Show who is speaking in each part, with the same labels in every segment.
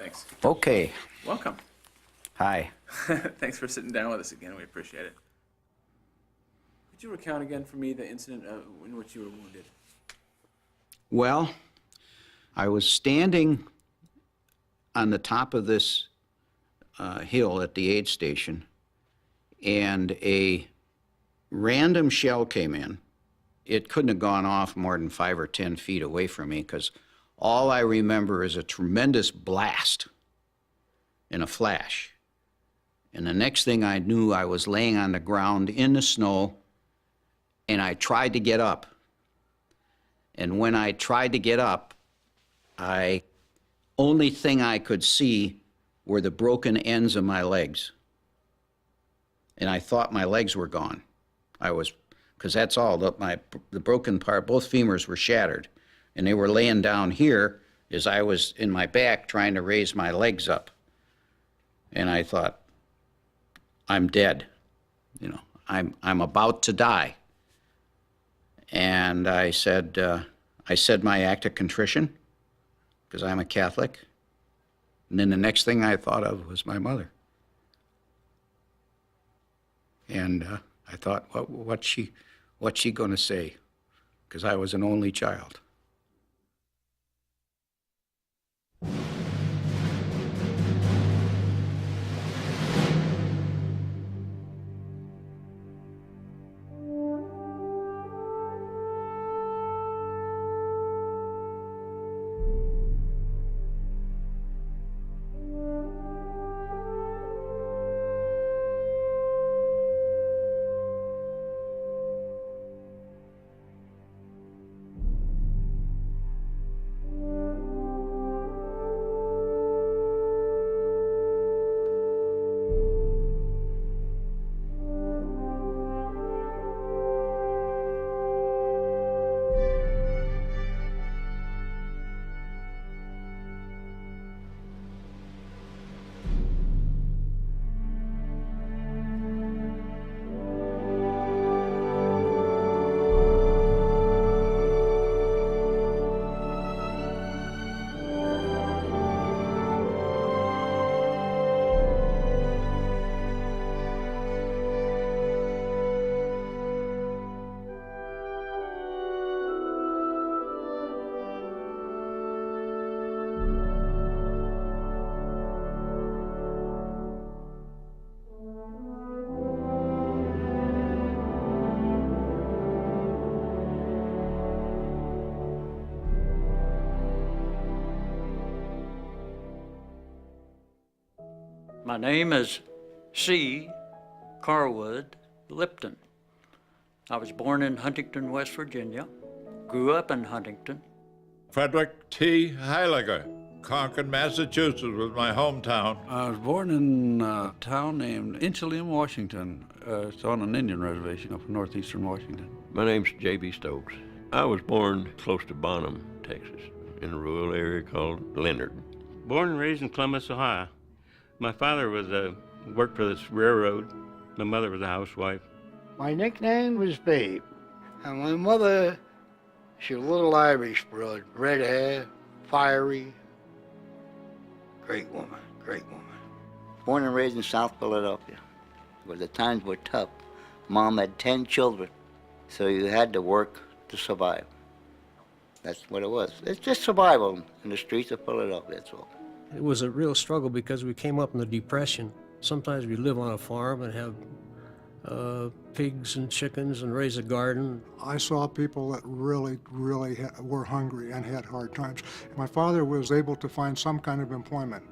Speaker 1: Thanks.
Speaker 2: Okay.
Speaker 1: Welcome.
Speaker 2: Hi.
Speaker 1: Thanks for sitting down with us again. We appreciate it. Could you recount again for me the incident in which you were wounded?
Speaker 2: Well, I was standing on the top of this hill at the aid station, and a random shell came in. It couldn't have gone off more than 5 or 10 feet away from me, because all I remember is a tremendous blast and a flash. And the next thing I knew, I was laying on the ground in the snow, and I tried to get up. And when I tried to get up, only thing I could see were the broken ends of my legs. And I thought my legs were gone. Because that's all, the broken part, both femurs were shattered. And they were laying down here as I was in my back trying to raise my legs up. And I thought, I'm dead. You know, I'm about to die. And I said my act of contrition, because I'm a Catholic. And then the next thing I thought of was my mother. And I thought, what's she going to say? Because I was an only child.
Speaker 3: My name is C. Carwood Lipton. I was born in Huntington, West Virginia, grew up in Huntington.
Speaker 4: Frederick T. Heiliger, Concord, Massachusetts was my hometown.
Speaker 5: I was born in a town named Inchelium, Washington. It's on an Indian reservation up in northeastern Washington.
Speaker 6: My name's J.B. Stokes. I was born close to Bonham, Texas, in a rural area called Leonard.
Speaker 7: Born and raised in Columbus, Ohio. My father worked for this railroad. My mother was a housewife.
Speaker 8: My nickname was Babe. And my mother, she was a little Irish broad, red hair, fiery. Great woman, great woman.
Speaker 9: Born and raised in South Philadelphia, where the times were tough. Mom had 10 children, so you had to work to survive. That's what it was. It's just survival in the streets of Philadelphia, that's all.
Speaker 10: It was a real struggle because we came up in the Depression. Sometimes we live on a farm and have pigs and chickens and raise a garden.
Speaker 11: I saw people that really were hungry and had hard times. My father was able to find some kind of employment.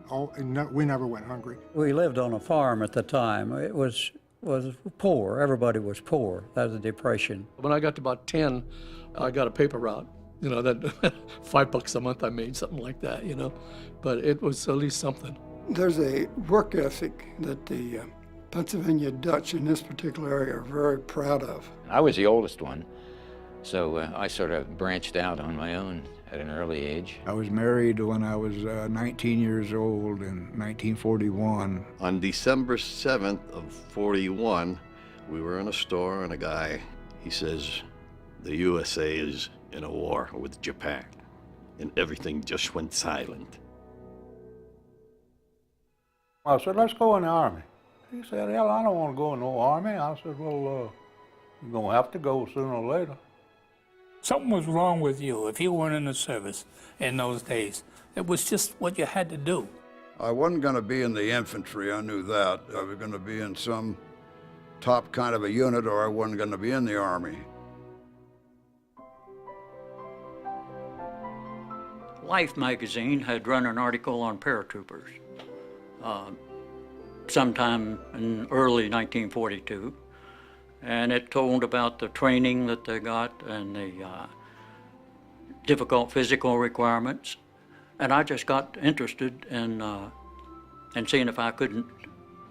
Speaker 11: We never went hungry.
Speaker 12: We lived on a farm at the time. It was poor. Everybody was poor. That was the Depression.
Speaker 13: When I got to about 10, I got a paper route. You know, that $5 a month I made, something like that, you know. But it was at least something.
Speaker 14: There's a work ethic that the Pennsylvania Dutch in this particular area are very proud of.
Speaker 15: I was the oldest one, so I sort of branched out on my own at an early age.
Speaker 16: I was married when I was 19 years old in 1941.
Speaker 17: On December 7th of 41, we were in a store and a guy, he says, the USA is in a war with Japan, and everything just went silent.
Speaker 5: I said, let's go in the Army. He said, hell, I don't want to go in no Army. I said, well, you're going to have to go sooner or later.
Speaker 18: Something was wrong with you if you weren't in the service in those days. It was just what you had to do.
Speaker 19: I wasn't going to be in the infantry, I knew that. I was going to be in some top kind of a unit, or I wasn't going to be in the Army.
Speaker 3: Life magazine had run an article on paratroopers sometime in early 1942, and it told about the training that they got and the difficult physical requirements. And I just got interested in seeing if I couldn't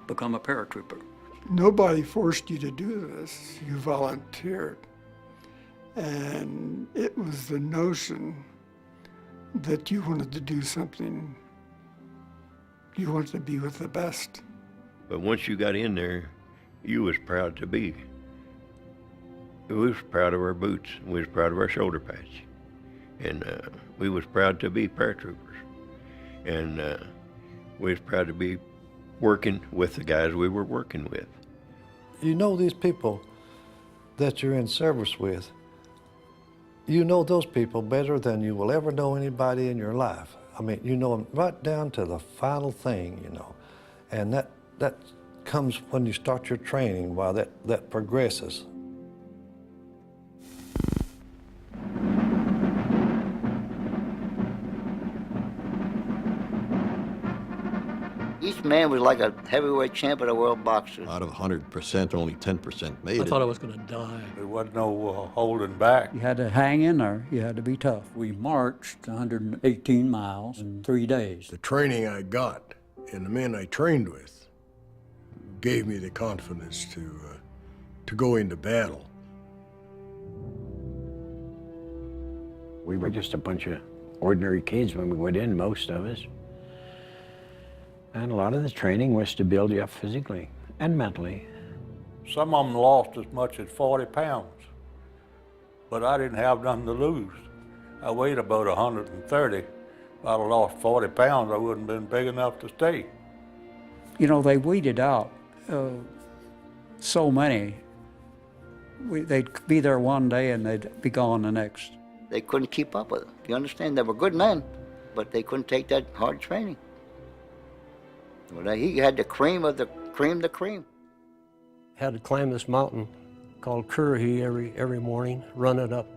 Speaker 3: become a paratrooper.
Speaker 14: Nobody forced you to do this. You volunteered. And it was the notion that you wanted to do something, you wanted to be with the best.
Speaker 6: But once you got in there, you was proud to be. We was proud of our boots. We was proud of our shoulder patch. And we was proud to be paratroopers. And we was proud to be working with the guys we were working with.
Speaker 20: You know these people that you're in service with, you know those people better than you will ever know anybody in your life. I mean, you know them right down to the final thing, you know. And that comes when you start your training, while that progresses.
Speaker 9: Each man was like a heavyweight champ of the world boxer.
Speaker 17: Out of 100%, only 10% made it.
Speaker 13: I thought I was going to die.
Speaker 5: There wasn't no holding back.
Speaker 12: You had to hang in there. You had to be tough.
Speaker 3: We marched 118 miles in 3 days.
Speaker 21: The training I got and the men I trained with gave me the confidence to go into battle.
Speaker 22: We were just a bunch of ordinary kids when we went in, most of us. And a lot of the training was to build you up physically and mentally.
Speaker 5: Some of them lost as much as 40 pounds, but I didn't have nothing to lose. I weighed about 130. If I'd have lost 40 pounds, I wouldn't have been big enough to stay.
Speaker 12: You know, they weeded out so many. They'd be there one day and they'd be gone the next.
Speaker 9: They couldn't keep up with it. You understand? They were good men, but they couldn't take that hard training. Well, he had the cream of the cream.
Speaker 10: Had to climb this mountain called Currahee every morning, run it up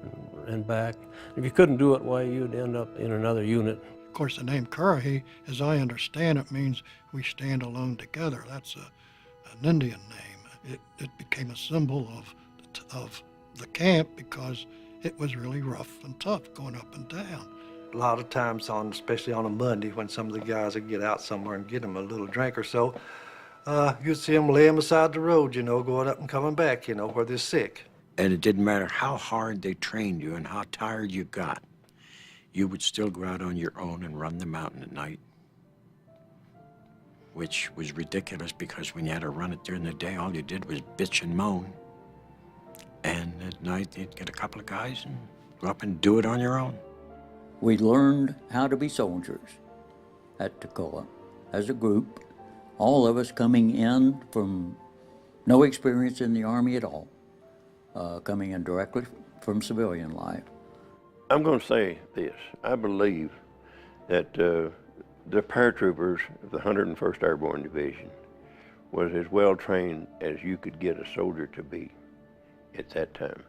Speaker 10: and back. If you couldn't do it, why, you'd end up in another unit.
Speaker 11: Of course, the name Currahee, as I understand it, means we stand alone together. That's an Indian name. It became a symbol of the camp because it was really rough and tough going up and down.
Speaker 23: A lot of times, especially on a Monday, when some of the guys would get out somewhere and get them a little drink or so, you'd see them laying beside the road, you know, going up and coming back, you know, where they're sick.
Speaker 22: And it didn't matter how hard they trained you and how tired you got, you would still go out on your own and run the mountain at night. Which was ridiculous because when you had to run it during the day, all you did was bitch and moan. And at night, you'd get a couple of guys and go up and do it on your own.
Speaker 3: We learned how to be soldiers at Toccoa as a group, all of us coming in from no experience in the Army at all, coming in directly from civilian life.
Speaker 6: I'm going to say this. I believe that the paratroopers of the 101st Airborne Division was as well trained as you could get a soldier to be at that time.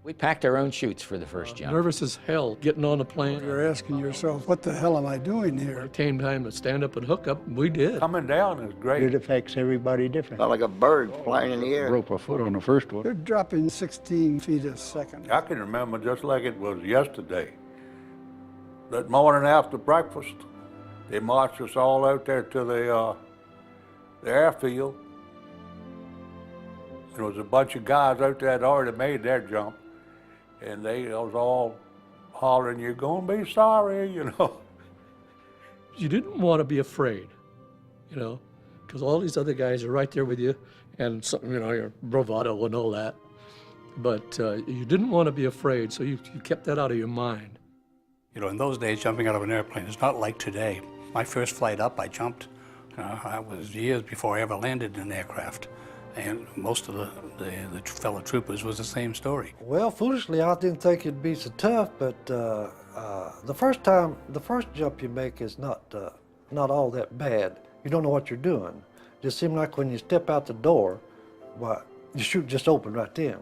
Speaker 15: We packed our own chutes for the first jump.
Speaker 13: Nervous as hell getting on a plane.
Speaker 14: You're asking yourself, what the hell am I doing here?
Speaker 13: When it came time to stand up and hook up, we did.
Speaker 5: Coming down is great.
Speaker 8: It affects everybody different.
Speaker 9: Felt like a bird flying in the air.
Speaker 22: Broke my foot on the first one.
Speaker 14: They're dropping 16 feet a second.
Speaker 5: I can remember just like it was yesterday. That morning after breakfast, they marched us all out there to the airfield. There was a bunch of guys out there that already made their jump. And they was all hollering, "You're going to be sorry," you know.
Speaker 13: You didn't want to be afraid, you know, because all these other guys are right there with you, and you know, your bravado and all that. But you didn't want to be afraid, so you kept that out of your mind.
Speaker 24: You know, in those days, jumping out of an airplane is not like today.
Speaker 18: My first flight up, I jumped. I was years before I ever landed in an aircraft. And most of the fellow troopers was the same story.
Speaker 20: Well, foolishly, I didn't think it'd be so tough, but the first jump you make is not all that bad. You don't know what you're doing. It just seems like when you step out the door, why, your chute just opened right then.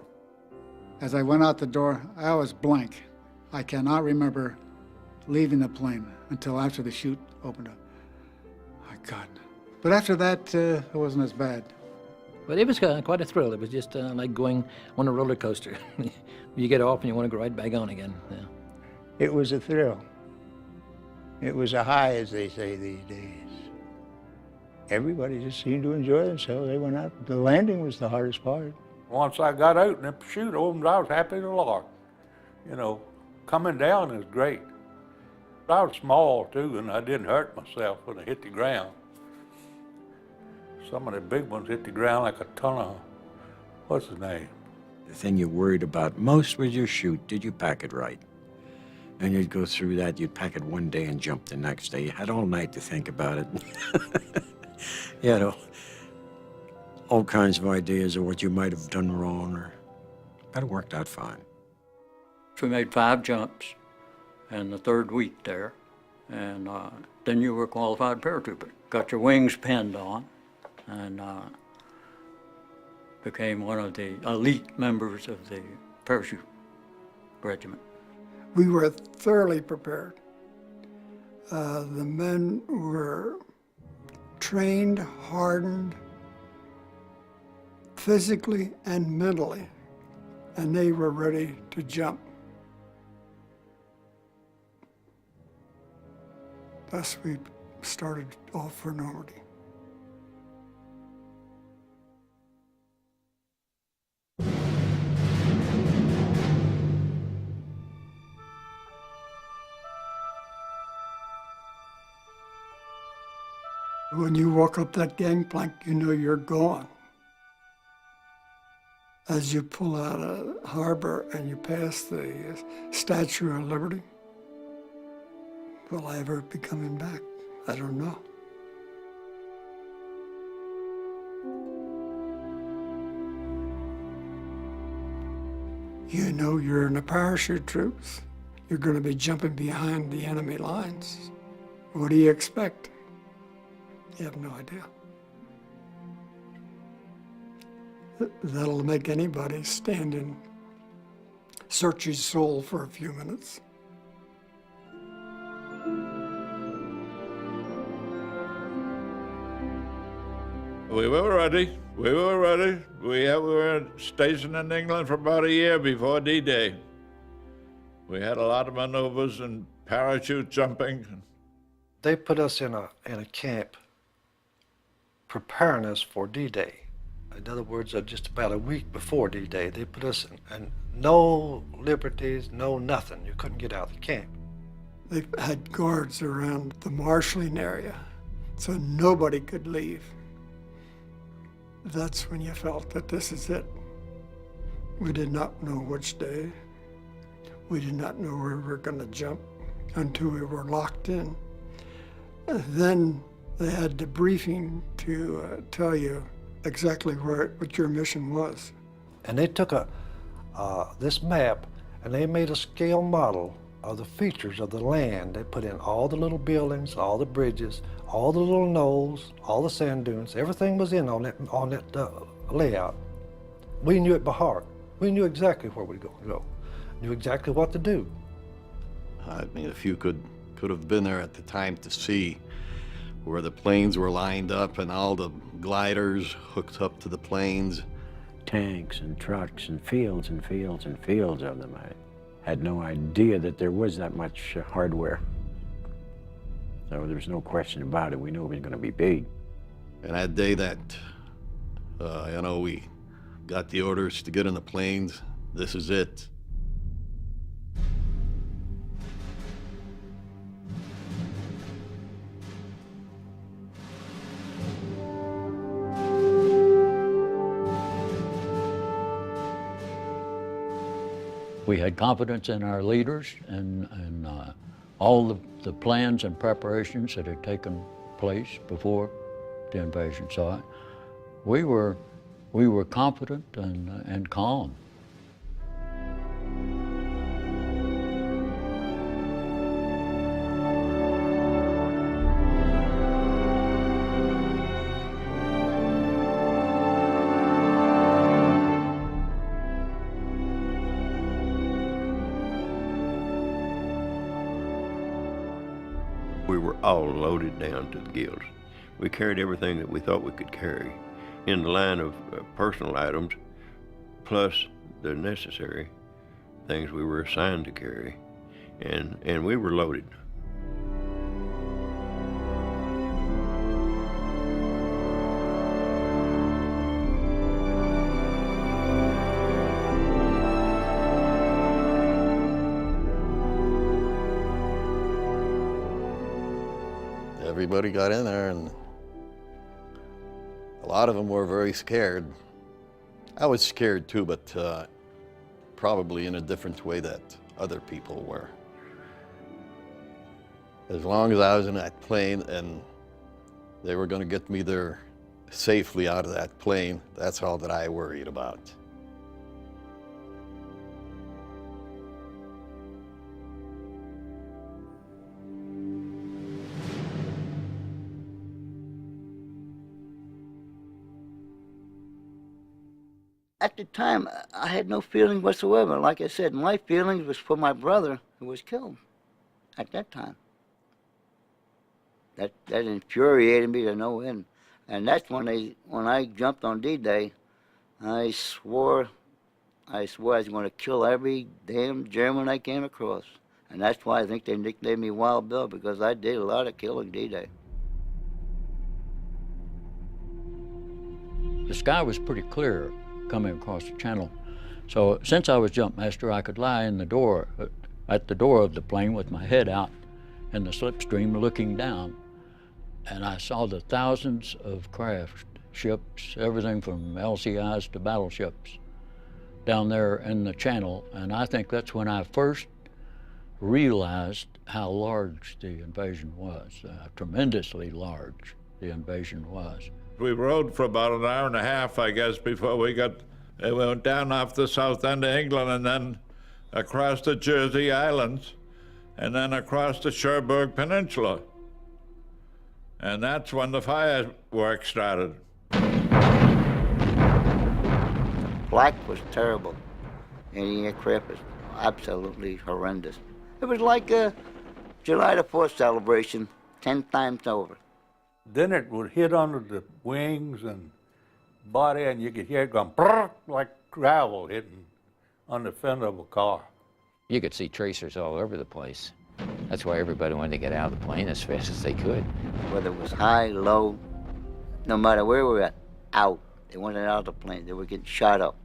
Speaker 1: As I went out the door, I was blank. I cannot remember leaving the plane until after the chute opened up. My God. But after that, it wasn't as bad.
Speaker 2: But it was quite a thrill. It was just like going on a roller coaster. You get off and you want to go right back on again. Yeah.
Speaker 4: It was a thrill. It was a high, as they say these days. Everybody just seemed to enjoy themselves. They went out. The landing was the hardest part.
Speaker 5: Once I got out and the chute opened, I was happy as a lark. You know, coming down is great. I was small too, and I didn't hurt myself when I hit the ground. Some of the big ones hit the ground like a ton of, what's his name?
Speaker 22: The thing you worried about most was your chute. Did you pack it right? And you'd go through that, you'd pack it one day and jump the next day. You had all night to think about it. You had all kinds of ideas of what you might have done wrong, but it worked out fine.
Speaker 3: We made 5 jumps in the 3rd week there, and then you were a qualified paratrooper. Got your wings pinned on, and became one of the elite members of the parachute regiment.
Speaker 14: We were thoroughly prepared. The men were trained, hardened, physically and mentally, and they were ready to jump. Thus we started off for Normandy. When you walk up that gangplank, you know you're going. As you pull out of harbor and you pass the Statue of Liberty, will I ever be coming back? I don't know. You know you're in the parachute troops. You're going to be jumping behind the enemy lines. What do you expect? You have no idea. That'll make anybody stand and search his soul for a few minutes.
Speaker 24: We were ready. We were ready. We were stationed in England for about a year before D-Day. We had a lot of maneuvers and parachute jumping.
Speaker 20: They put us in a camp preparing us for D-Day. In other words, just about a week before D-Day, they put us in no liberties, no nothing. You couldn't get out of the camp.
Speaker 14: They had guards around the marshalling area, so nobody could leave. That's when you felt that this is it. We did not know which day. We did not know where we were going to jump until we were locked in. And then they had debriefing to tell you exactly what your mission was.
Speaker 20: And they took this map and they made a scale model of the features of the land. They put in all the little buildings, all the bridges, all the little knolls, all the sand dunes. Everything was in on that layout. We knew it by heart. We knew exactly where we were going to go. Knew exactly what to do.
Speaker 17: I mean, if you could have been there at the time to see where the planes were lined up and all the gliders hooked up to the planes.
Speaker 22: Tanks and trucks and fields and fields and fields of them. I had no idea that there was that much hardware. So there was no question about it. We knew it was going to be big.
Speaker 17: And that day that, we got the orders to get in the planes, this is it.
Speaker 3: We had confidence in our leaders and all the plans and preparations that had taken place before the invasion. So we were confident and calm.
Speaker 6: We were all loaded down to the gills. We carried everything that we thought we could carry in the line of personal items, plus the necessary things we were assigned to carry, and we were loaded.
Speaker 17: Everybody got in there, and a lot of them were very scared. I was scared too, but probably in a different way that other people were. As long as I was in that plane and they were going to get me there safely out of that plane, that's all that I worried about.
Speaker 9: At the time, I had no feeling whatsoever. Like I said, my feelings was for my brother who was killed at that time. That infuriated me to no end. And that's when I jumped on D-Day, I swore I was going to kill every damn German I came across. And that's why I think they nicknamed me Wild Bill, because I did a lot of killing D-Day.
Speaker 3: The sky was pretty clear coming across the channel. So since I was jump master, I could lie in the door, at the door of the plane with my head out in the slipstream looking down. And I saw the thousands of craft, ships, everything from LCIs to battleships down there in the channel. And I think that's when I first realized how large the invasion was, tremendously large the invasion was.
Speaker 24: We rode for about an hour and a half, I guess, before we went down off the south end of England and then across the Jersey Islands and then across the Cherbourg Peninsula. And that's when the fireworks started.
Speaker 9: Black was terrible. Any aircraft was absolutely horrendous. It was like a July the 4th celebration 10 times over.
Speaker 5: Then it would hit under the wings and body, and you could hear it going brrr, like gravel hitting on the fender of a car.
Speaker 15: You could see tracers all over the place. That's why everybody wanted to get out of the plane as fast as they could.
Speaker 9: Whether it was high, low, no matter where we were at, out. They wanted out of the plane. They were getting shot up.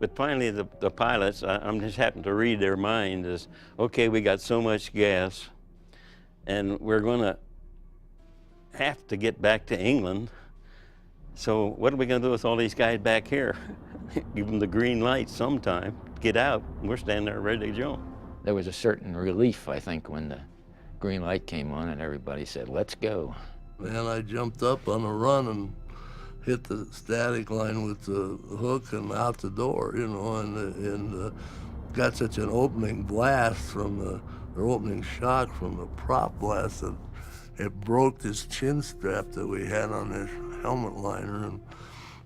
Speaker 7: But finally, the pilots, I'm just happened to read their mind is, okay, we got so much gas, and we're going to have to get back to England. So what are we going to do with all these guys back here? Give them the green light sometime, get out. We're standing there ready to jump.
Speaker 15: There was a certain relief, I think, when the green light came on and everybody said, let's go.
Speaker 16: And I jumped up on a run and hit the static line with the hook and out the door, you know, and got such an opening blast from the opening shock from the prop blast that it broke this chin strap that we had on this helmet liner,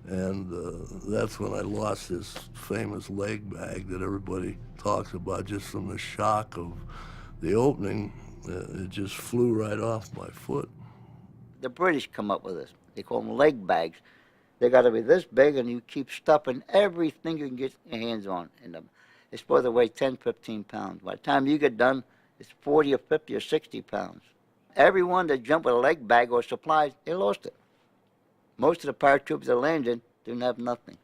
Speaker 16: and that's when I lost this famous leg bag that everybody talks about just from the shock of the opening. It just flew right off my foot.
Speaker 9: The British come up with this. They call them leg bags. They got to be this big, and you keep stuffing everything you can get your hands on in them. It's supposed to weigh 10, 15 pounds. By the time you get done, it's 40 or 50 or 60 pounds. Everyone that jumped with a leg bag or supplies, they lost it. Most of the paratroopers that landed didn't have nothing.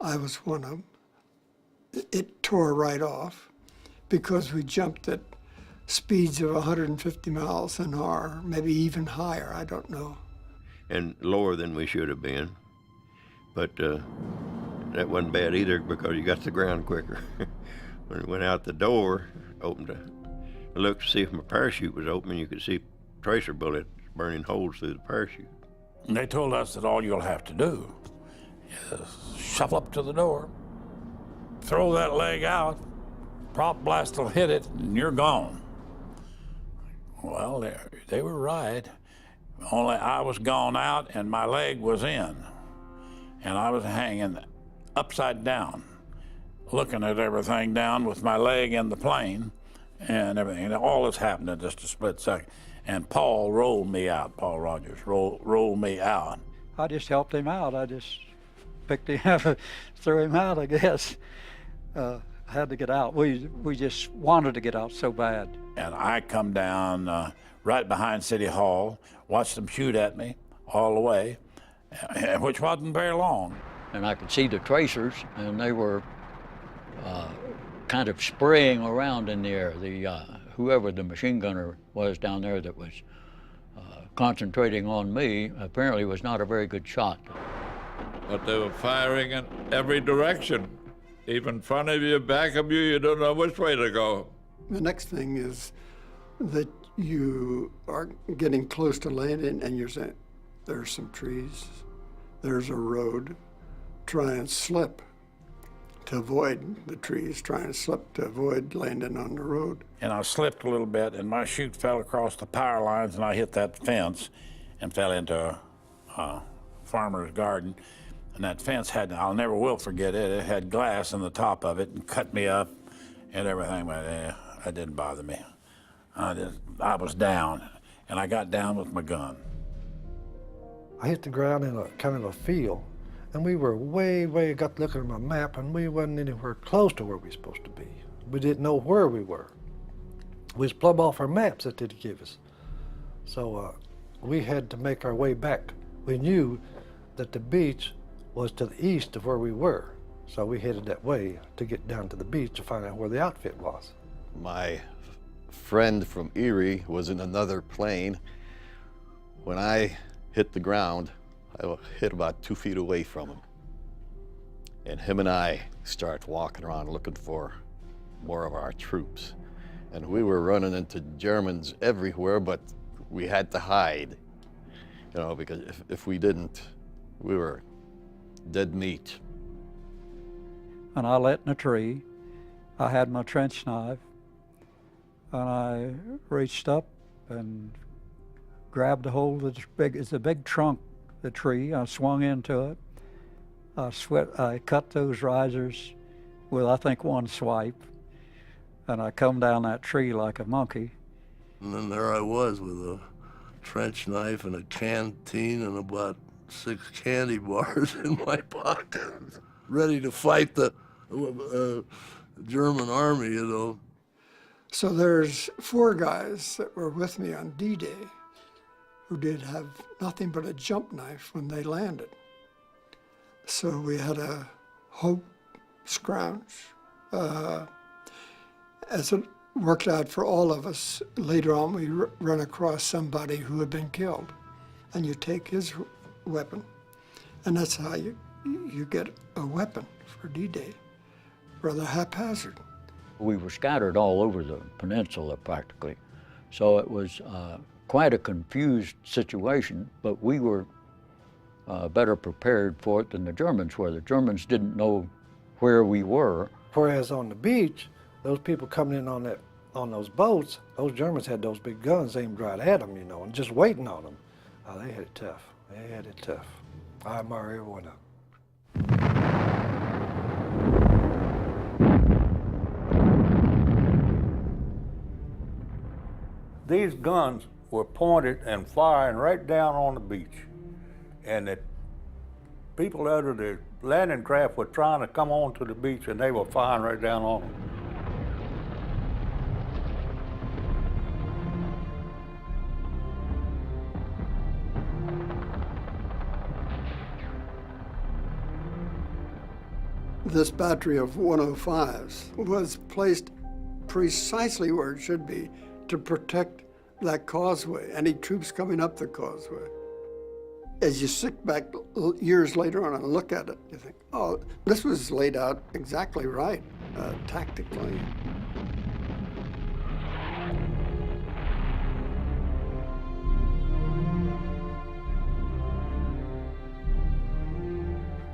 Speaker 14: I was one of them. It tore right off because we jumped at speeds of 150 miles an hour, maybe even higher, I don't know.
Speaker 6: And lower than we should have been. But that wasn't bad either because you got to the ground quicker. When it went out the door, opened I looked to see if my parachute was open, and you could see tracer bullets burning holes through the parachute.
Speaker 24: And they told us that all you'll have to do is shuffle up to the door, throw that leg out, prop blast will hit it, and you're gone. Well, they were right. Only I was gone out and my leg was in. And I was hanging upside down, looking at everything down with my leg in the plane and everything. And all this happened in just a split second. And Paul rolled me out, Paul Rogers rolled me out.
Speaker 10: I just helped him out. I just picked him up, threw him out, I guess. I had to get out. We just wanted to get out so bad.
Speaker 24: And I come down right behind City Hall, watched them shoot at me all the way, which wasn't very long.
Speaker 3: And I could see the tracers, and they were kind of spraying around in the air. Whoever the machine gunner was down there that was concentrating on me apparently was not a very good shot.
Speaker 24: But they were firing in every direction. Even in front of you, back of you, you don't know which way to go.
Speaker 14: The next thing is that you are getting close to landing and you're saying, there's some trees, there's a road, try and slip to avoid the trees, try and slip to avoid landing on the road.
Speaker 24: And I slipped a little bit, and my chute fell across the power lines, and I hit that fence and fell into a farmer's garden. And that fence had, I'll never will forget it, it had glass in the top of it and cut me up and everything, but that didn't bother me. I was down, and I got down with my gun.
Speaker 11: I hit the ground in a kind of a field, and we were way, got looking at my map, and we wasn't anywhere close to where we were supposed to be. We didn't know where we were. We was plumb off our maps that they'd give us. So we had to make our way back. We knew that the beach was to the east of where we were, so we headed that way to get down to the beach to find out where the outfit was.
Speaker 17: My friend from Erie was in another plane. When I hit the ground, I hit about 2 feet away from him. And him and I start walking around looking for more of our troops. And we were running into Germans everywhere, but we had to hide, you know, because if we didn't, we were dead meat.
Speaker 10: And I lit in a tree. I had my trench knife, and I reached up and grabbed a hold of it's a big trunk, the tree. I swung into it. I cut those risers with, I think, one swipe, and I come down that tree like a monkey.
Speaker 16: And then there I was with a trench knife and a canteen and about 6 candy bars in my pocket, ready to fight the German army, you know.
Speaker 14: So there's 4 guys that were with me on D-Day who did have nothing but a jump knife when they landed. So we had a hope scrounge. As it worked out for all of us, later on we run across somebody who had been killed, and you take his weapon, and that's how you get a weapon for D-Day, rather haphazard.
Speaker 3: We were scattered all over the peninsula practically, so it was quite a confused situation, but we were better prepared for it than the Germans were. The Germans didn't know where we were.
Speaker 11: Whereas on the beach, those people coming in on those boats, those Germans had those big guns aimed right at them, you know, and just waiting on them. They had it tough. They had it tough. I admire every one of them.
Speaker 5: These guns were pointed and firing right down on the beach. And the people out of the landing craft were trying to come onto the beach, and they were firing right down on them.
Speaker 14: This battery of 105s was placed precisely where it should be to protect that causeway, any troops coming up the causeway. As you sit back years later on and look at it, you think, oh, this was laid out exactly right, tactically.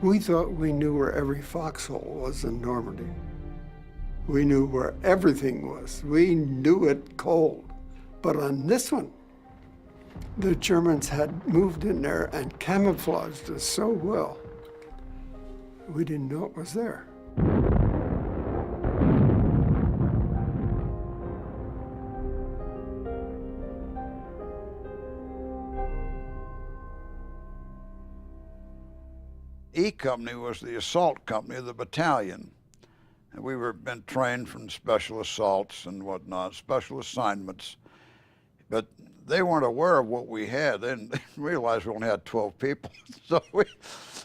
Speaker 14: We thought we knew where every foxhole was in Normandy. We knew where everything was. We knew it cold. But on this one, the Germans had moved in there and camouflaged us so well, we didn't know it was there.
Speaker 12: E Company was the assault company of the battalion. And we were been trained from special assaults and whatnot, special assignments. But they weren't aware of what we had. They didn't realize we only had 12 people. So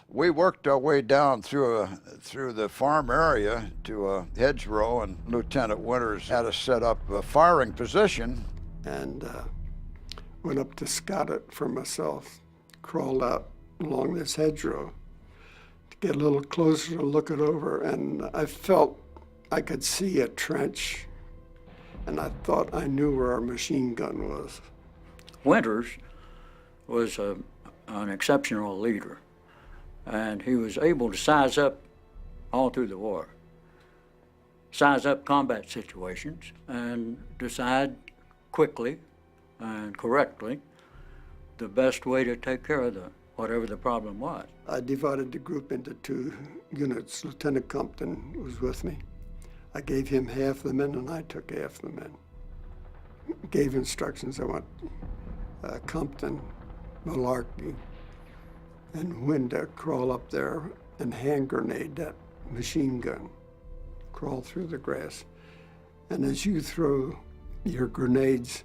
Speaker 12: we worked our way down through the farm area to a hedgerow, and Lieutenant Winters had us set up a firing position.
Speaker 14: And went up to scout it for myself, crawled out along this hedgerow to get a little closer to look it over, and I felt I could see a trench, and I thought I knew where our machine gun was.
Speaker 3: Winters was an exceptional leader, and he was able to size up all through the war, size up combat situations and decide quickly and correctly the best way to take care of whatever the problem was.
Speaker 14: I divided the group into 2 units. Lieutenant Compton was with me. I gave him half the men and I took half the men. Gave instructions. I want Compton, Malarkey, and Wynn to crawl up there and hand grenade that machine gun. Crawl through the grass. And as you throw your grenades,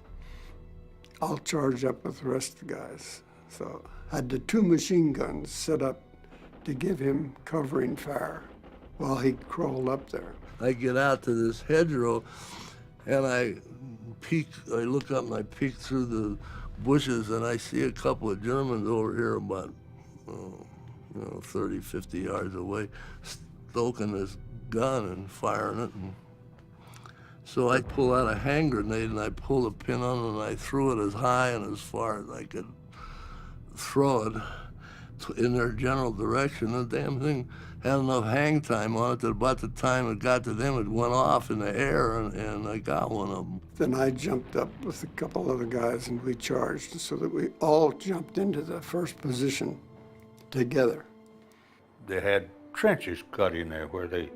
Speaker 14: I'll charge up with the rest of the guys. So I had the 2 machine guns set up to give him covering fire while he crawled up there.
Speaker 16: I get out to this hedgerow, and I look up and I peek through the bushes, and I see a couple of Germans over here about 30, 50 yards away, stoking this gun and firing it. And so I pull out a hand grenade and I pull the pin on it and I threw it as high and as far as I could throw it in their general direction. The damn thing had enough hang time on it that about the time it got to them, it went off in the air, and I got one of them.
Speaker 14: Then I jumped up with a couple other guys and we charged so that we all jumped into the first position together.
Speaker 5: They had trenches cut in there where they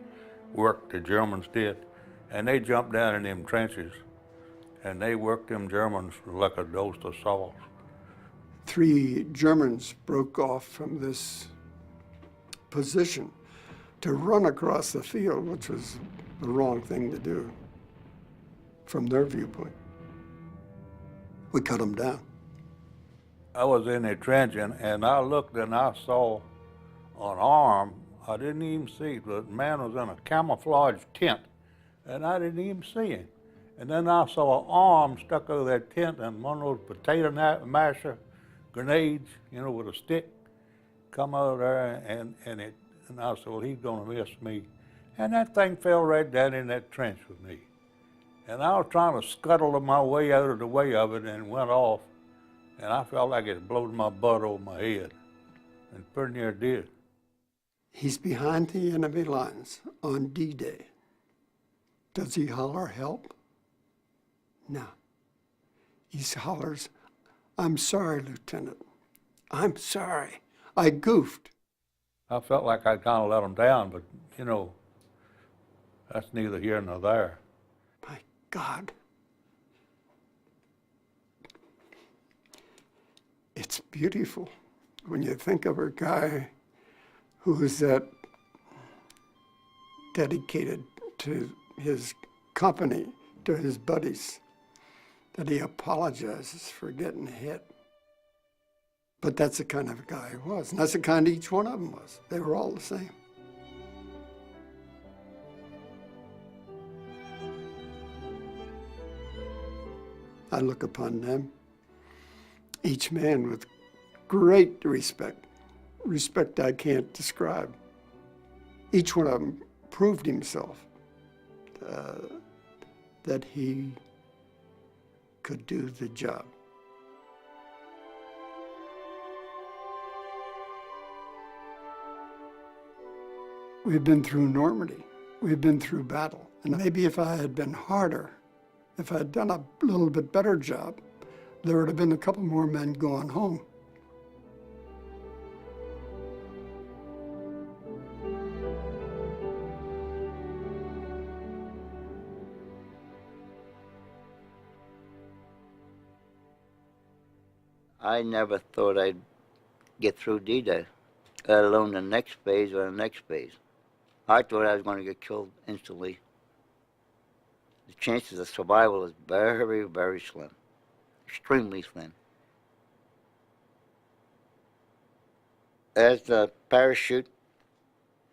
Speaker 5: worked, the Germans did, and they jumped down in them trenches and they worked them Germans like a dose of salt.
Speaker 14: 3 Germans broke off from this position to run across the field, which was the wrong thing to do from their viewpoint. We cut them down.
Speaker 5: I was in a trench and I looked and I saw an arm. I didn't even see it. The man was in a camouflage tent and I didn't even see him. And then I saw an arm stuck over that tent and one of those potato masher grenades, with a stick, come over there and I said, well, he's gonna miss me. And that thing fell right down in that trench with me. And I was trying to scuttle my way out of the way of it and went off. And I felt like it blowed my butt over my head. And pretty near did.
Speaker 14: He's behind the enemy lines on D-Day. Does he holler help? No. He hollers, I'm sorry, Lieutenant. I'm sorry. I goofed.
Speaker 5: I felt like I kind of let him down, but, that's neither here nor there.
Speaker 14: My God. It's beautiful when you think of a guy who is that dedicated to his company, to his buddies, that he apologizes for getting hit. But that's the kind of guy he was, and that's the kind each one of them was. They were all the same. I look upon them, each man with great respect, respect I can't describe. Each one of them proved himself that he could do the job. We've been through Normandy. We've been through battle. And maybe if I had been harder, if I had done a little bit better job, there would have been a couple more men going home.
Speaker 9: I never thought I'd get through D-Day, let alone the next phase or the next phase. I thought I was going to get killed instantly. The chances of survival is very, very slim, extremely slim. As the parachute,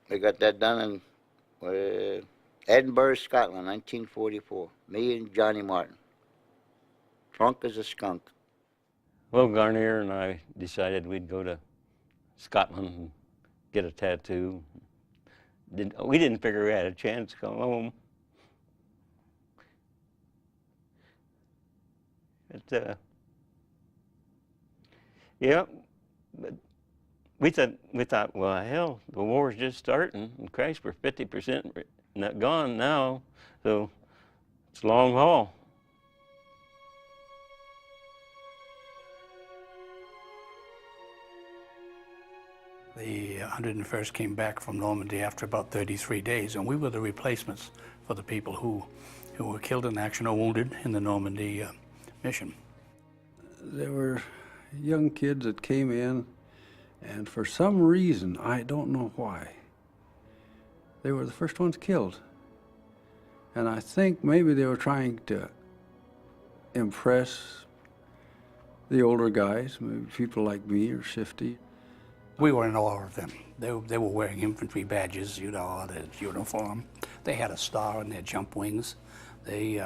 Speaker 9: we got that done in Edinburgh, Scotland, 1944. Me and Johnny Martin. Drunk as a skunk.
Speaker 7: Well, Garnier and I decided we'd go to Scotland and get a tattoo. We didn't figure we had a chance to come home. But, yeah, but we thought, well, hell, the war's just starting, and Christ, we're 50% gone now, so it's a long haul.
Speaker 18: The 101st came back from Normandy after about 33 days, and we were the replacements for the people who were killed in action or wounded in the Normandy mission.
Speaker 8: There were young kids that came in, and for some reason, I don't know why, they were the first ones killed. And I think maybe they were trying to impress the older guys, maybe people like me or Shifty.
Speaker 18: We were in awe of them. They were wearing infantry badges, you know, their uniform. They had a star on their jump wings. They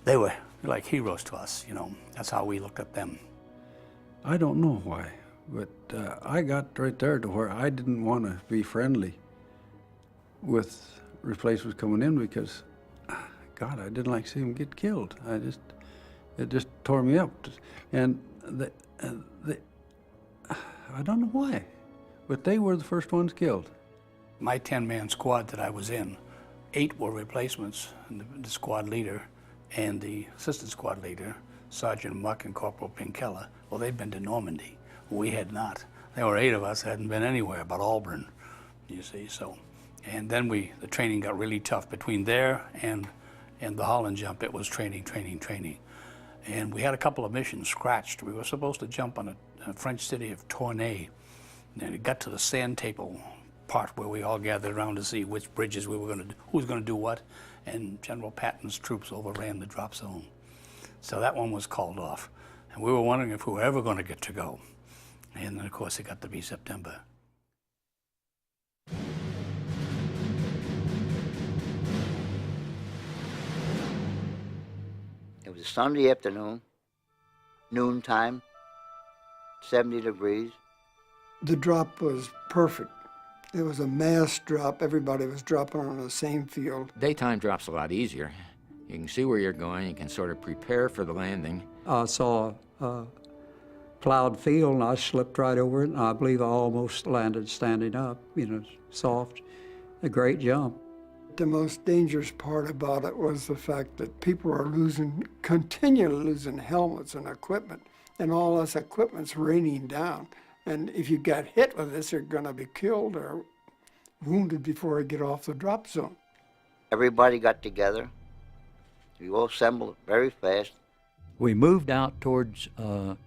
Speaker 18: were like heroes to us, you know. That's how we looked at them.
Speaker 8: I don't know why, but I got right there to where I didn't want to be friendly with replacements coming in because, God, I didn't like to see them get killed. It just tore me up. And I don't know why, but they were the first ones killed.
Speaker 18: My 10-man squad that I was in, 8 were replacements, and the squad leader and the assistant squad leader, Sergeant Muck and Corporal Pinkella. Well, they'd been to Normandy. We had not. There were 8 of us that hadn't been anywhere but Auburn, you see, so. And then the training got really tough between there and the Holland jump. It was training. And we had a couple of missions scratched. We were supposed to jump on a French city of Tournai. And it got to the sand table part where we all gathered around to see which bridges we were going to do, who was going to do what, and General Patton's troops overran the drop zone. So that one was called off. And we were wondering if we were ever going to get to go. And then, of course, it got to be September.
Speaker 9: It was a Sunday afternoon, noontime, 70 degrees.
Speaker 14: The drop was perfect. It was a mass drop. Everybody was dropping on the same field.
Speaker 15: Daytime drop's a lot easier. You can see where you're going. You can sort of prepare for the landing.
Speaker 10: I saw a plowed field, and I slipped right over it, and I believe I almost landed standing up, you know, soft. A great jump.
Speaker 14: The most dangerous part about it was the fact that people are continually losing helmets and equipment, and all this equipment's raining down. And if you get hit with this, you're going to be killed or wounded before you get off the drop zone.
Speaker 9: Everybody got together. We all assembled very fast.
Speaker 3: We moved out towards the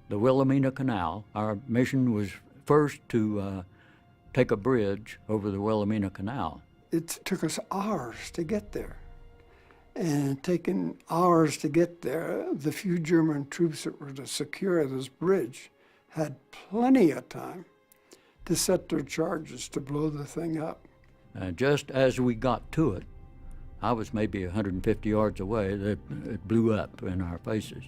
Speaker 3: Wilhelmina Canal. Our mission was first to take a bridge over the Wilhelmina Canal.
Speaker 14: It took us hours to get there. And taking hours to get there, the few German troops that were to secure this bridge had plenty of time to set their charges to blow the thing up.
Speaker 3: Just as we got to it, I was maybe 150 yards away, it blew up in our faces.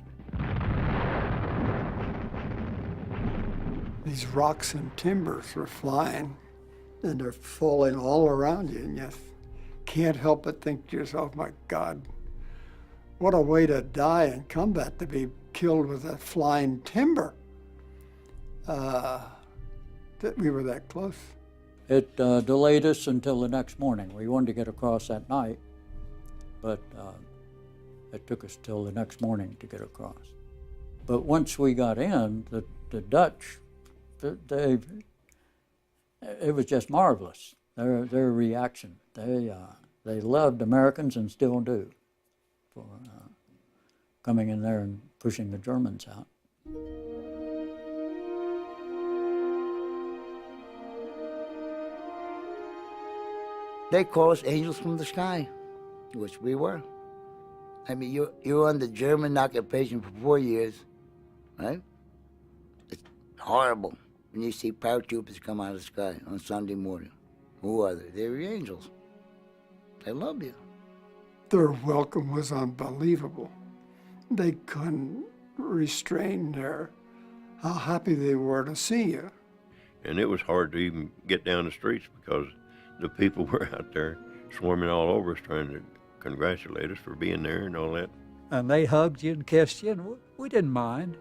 Speaker 14: These rocks and timbers were flying, and they're falling all around you, and you can't help but think to yourself, my God, what a way to die in combat, to be killed with a flying timber. that we were that close.
Speaker 3: It delayed us until the next morning. We wanted to get across that night, but it took us till the next morning to get across. But once we got in, the Dutch, it was just marvelous. Their reaction. They loved Americans and still do for coming in there and pushing the Germans out.
Speaker 9: They call us angels from the sky, which we were. I mean, you're under German occupation for 4 years, right? It's horrible when you see paratroopers come out of the sky on Sunday morning. Who are they? They're your angels. They love you.
Speaker 14: Their welcome was unbelievable. They couldn't restrain how happy they were to see you.
Speaker 6: And it was hard to even get down the streets because the people were out there swarming all over us trying to congratulate us for being there and all that.
Speaker 10: And they hugged you and kissed you, and we didn't mind.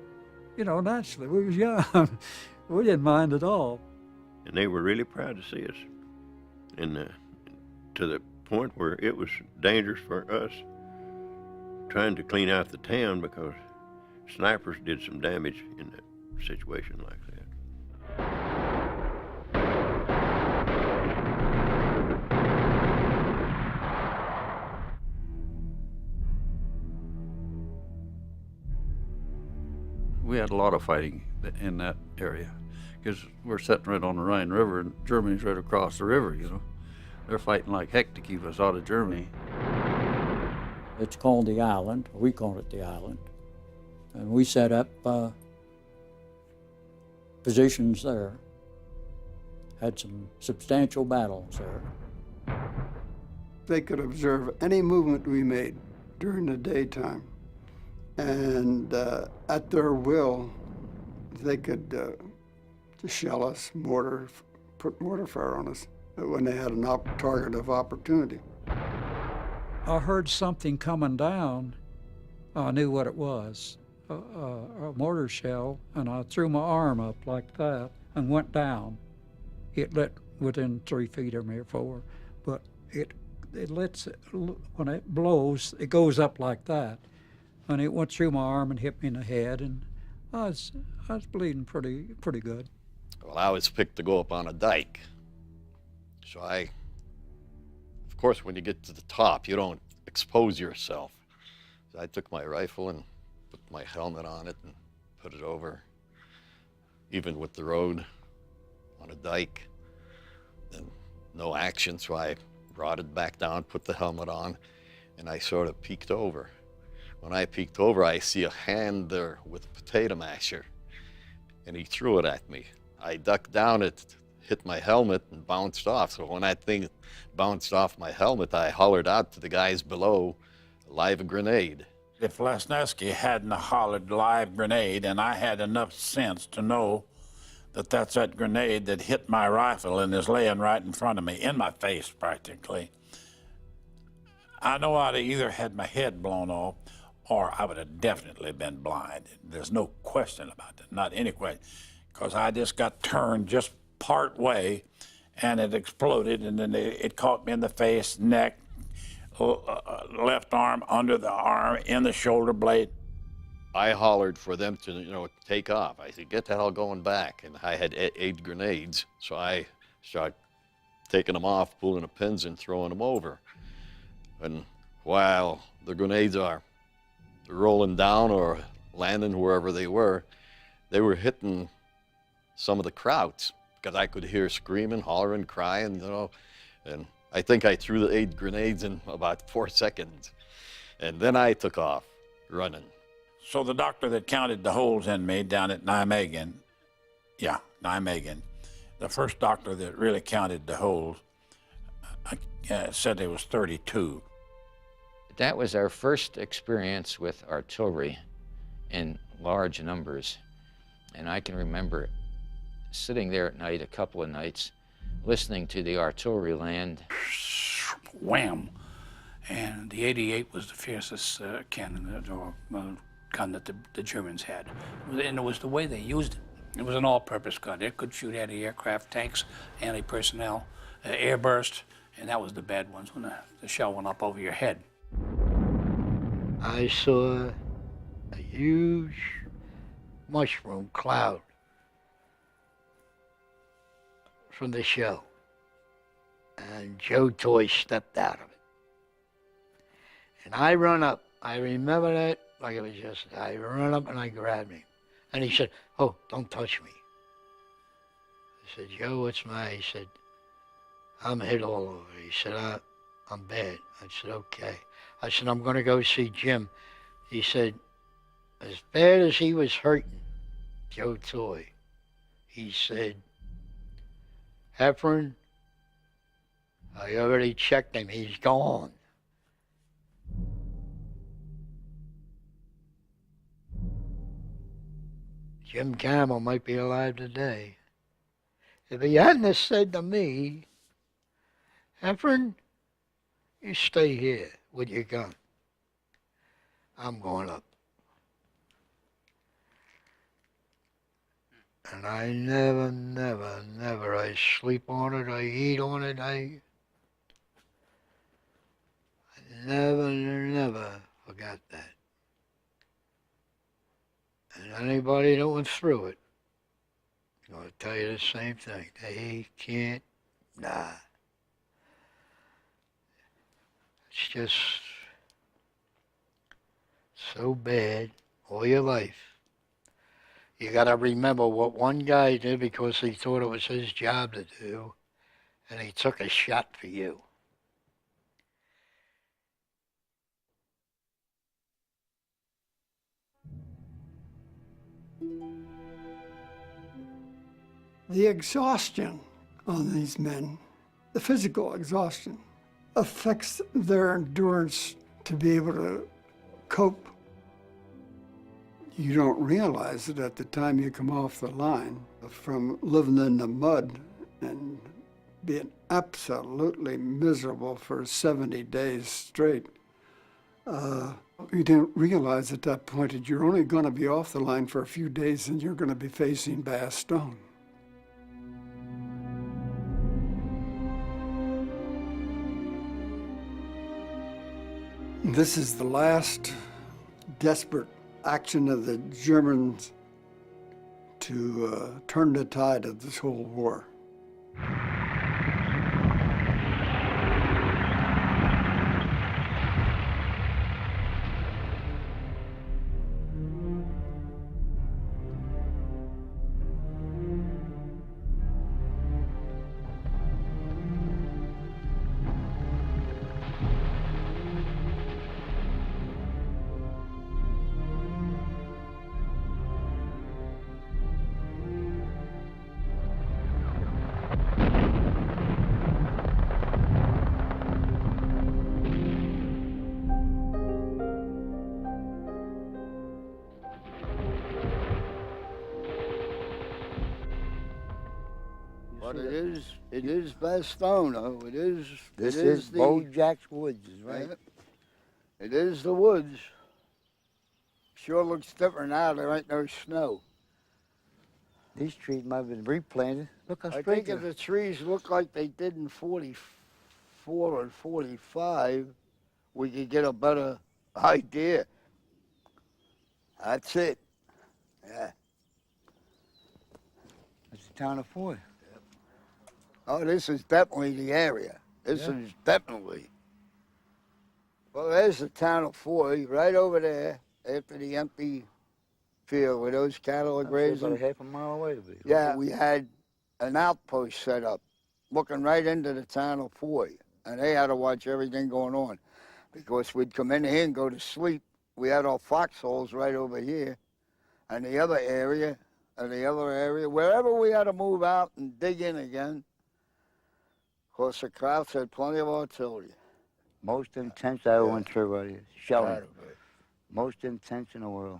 Speaker 10: You know, naturally, we was young. We didn't mind at all.
Speaker 6: And they were really proud to see us. And to the point where it was dangerous for us trying to clean out the town because snipers did some damage in a situation like that.
Speaker 8: We had a lot of fighting in that area because we're sitting right on the Rhine River and Germany's right across the river, you know. They're fighting like heck to keep us out of Germany.
Speaker 3: It's called the island. We call it the island. And we set up positions there. Had some substantial battles there.
Speaker 14: They could observe any movement we made during the daytime. And at their will, they could shell us, put mortar fire on us when they had a target of opportunity.
Speaker 10: I heard something coming down. I knew what it was, a mortar shell, and I threw my arm up like that and went down. It lit within 3 feet of me or 4, but it lets, when it blows, it goes up like that. And it went through my arm and hit me in the head, and I was bleeding pretty good.
Speaker 17: Well, I was picked to go up on a dike. So of course, when you get to the top, you don't expose yourself. So I took my rifle and put my helmet on it and put it over, even with the road on a dike. And no action, so I brought it back down, put the helmet on, and I sort of peeked over. When I peeked over, I see a hand there with a potato masher, and he threw it at me. I ducked down, it hit my helmet and bounced off. So when that thing bounced off my helmet, I hollered out to the guys below, "Live grenade."
Speaker 13: If Lesneski hadn't hollered live grenade, and I had enough sense to know that that's that grenade that hit my rifle and is laying right in front of me, in my face practically, I know I'd have either had my head blown off or I would have definitely been blind. There's no question about that, not any question, because I just got turned just part way and it exploded, and then it caught me in the face, neck, left arm, under the arm, in the shoulder blade.
Speaker 17: I hollered for them to, take off. I said, "Get the hell going back." And I had 8 grenades, so I started taking them off, pulling the pins and throwing them over. And while the grenades are rolling down or landing wherever they were hitting some of the crowds, because I could hear screaming, hollering, crying, and I think I threw the 8 grenades in about 4 seconds. And then I took off running.
Speaker 13: So the doctor that counted the holes in me down at Nijmegen, the first doctor that really counted the holes, said there was 32.
Speaker 15: That was our first experience with artillery in large numbers. And I can remember sitting there at night, a couple of nights, listening to the artillery land.
Speaker 18: Wham! And the 88 was the fiercest cannon or gun that the Germans had. And it was the way they used it. It was an all-purpose gun. It could shoot anti-aircraft, tanks, anti-personnel, airburst, and that was the bad ones when the shell went up over your head.
Speaker 1: I saw a huge mushroom cloud from the shell, and Joe Toy stepped out of it. And I run up. I remember that like it was yesterday. I run up and I grabbed him. And he said, "Oh, don't touch me." I said, "Joe, what's my?" He said, "I'm hit all over." He said, "I'm bad." I said, "Okay." I said, "I'm going to go see Jim." He said, as bad as he was hurting, Joe Toy, he said, "Heffron, I already checked him. He's gone." Jim Campbell might be alive today. If he hadn't have said to me, "Heffron, you stay here with your gun. I'm going up." And I never, I sleep on it, I eat on it, I never forgot that. And anybody that went through it, I'm going to tell you the same thing. They can't, nah. It's just so bad all your life. You got to remember what one guy did because he thought it was his job to do, and he took a shot for you.
Speaker 14: The exhaustion on these men, the physical exhaustion, affects their endurance to be able to cope. You don't realize it at the time you come off the line from living in the mud and being absolutely miserable for 70 days straight. You didn't realize at that point that you're only going to be off the line for a few days and you're going to be facing Bastogne. This is the last desperate action of the Germans to turn the tide of this whole war.
Speaker 19: But it is Bastogne, though.
Speaker 9: This is Bojack's Woods, right?
Speaker 19: Yeah. It is the woods. Sure looks different now. There ain't no snow.
Speaker 9: These trees might have been replanted. Look how
Speaker 19: I
Speaker 9: straight
Speaker 19: think if the trees look like they did in 44 and 45, we could get a better idea. That's it. Yeah.
Speaker 9: It's the town of Foy.
Speaker 19: Oh, this is definitely the area. This is definitely. Well, there's the town of Foy right over there after the empty field where those cattle are grazing.
Speaker 9: About a half a mile away to be.
Speaker 19: Yeah, we had an outpost set up looking right into the town of Foy, and they had to watch everything going on because we'd come in here and go to sleep. We had our foxholes right over here, and the other area, wherever we had to move out and dig in again. Of course, the Krauts had plenty of artillery.
Speaker 9: Most intense I went through right here. Shelling. Most intense in the world.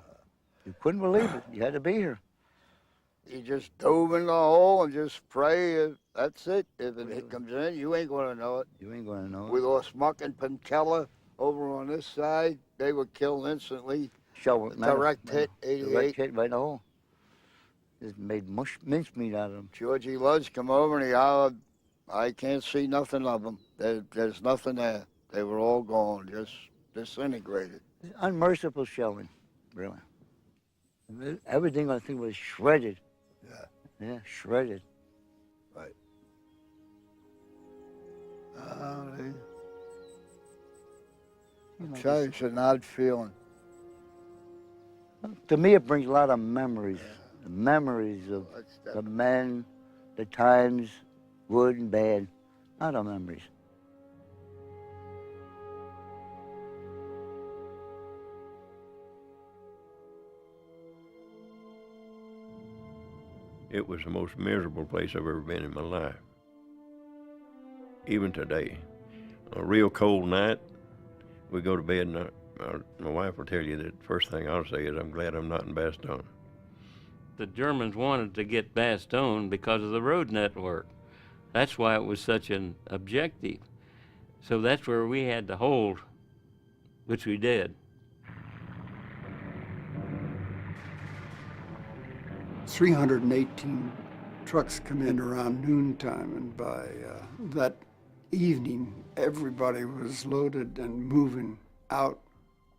Speaker 9: You couldn't believe it. You had to be here.
Speaker 19: You just dove in the hole and just pray. That's it. If it comes in, you ain't going to know it.
Speaker 9: You ain't going to know it.
Speaker 19: We lost Muck and Penkella over on this side. They were killed instantly.
Speaker 9: Show
Speaker 19: Direct hit, 88.
Speaker 9: Direct hit right in the hole. Just made mincemeat out of them.
Speaker 19: Georgie Ludge come over and he hollered, I can't see nothing of them. There's nothing there. They were all gone, just disintegrated.
Speaker 9: Unmerciful shelling, really. Everything, I think, was shredded.
Speaker 19: Yeah.
Speaker 9: Yeah, shredded.
Speaker 19: Right. I tell you, it's an odd feeling.
Speaker 9: To me, it brings a lot of memories. The memories of the men, the times, good and bad. A lot of memories.
Speaker 6: It was the most miserable place I've ever been in my life. Even today. A real cold night, we go to bed and my wife will tell you that the first thing I'll say is, I'm glad I'm not in Bastogne.
Speaker 7: The Germans wanted to get Bastogne because of the road network. That's why it was such an objective. So that's where we had to hold, which we did.
Speaker 14: 318 trucks come in around noontime, and by that evening, everybody was loaded and moving out.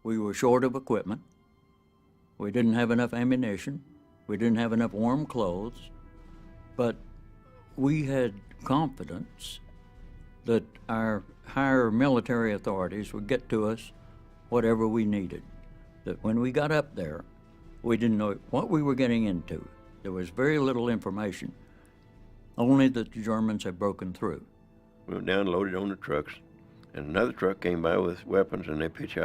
Speaker 3: We were short of equipment. We didn't have enough ammunition. We didn't have enough warm clothes. But we had confidence that our higher military authorities would get to us whatever we needed. That when we got up there, we didn't know what we were getting into. There was very little information, only that the Germans had broken through.
Speaker 6: We went down, loaded on the trucks, and another truck came by with weapons, and they pitch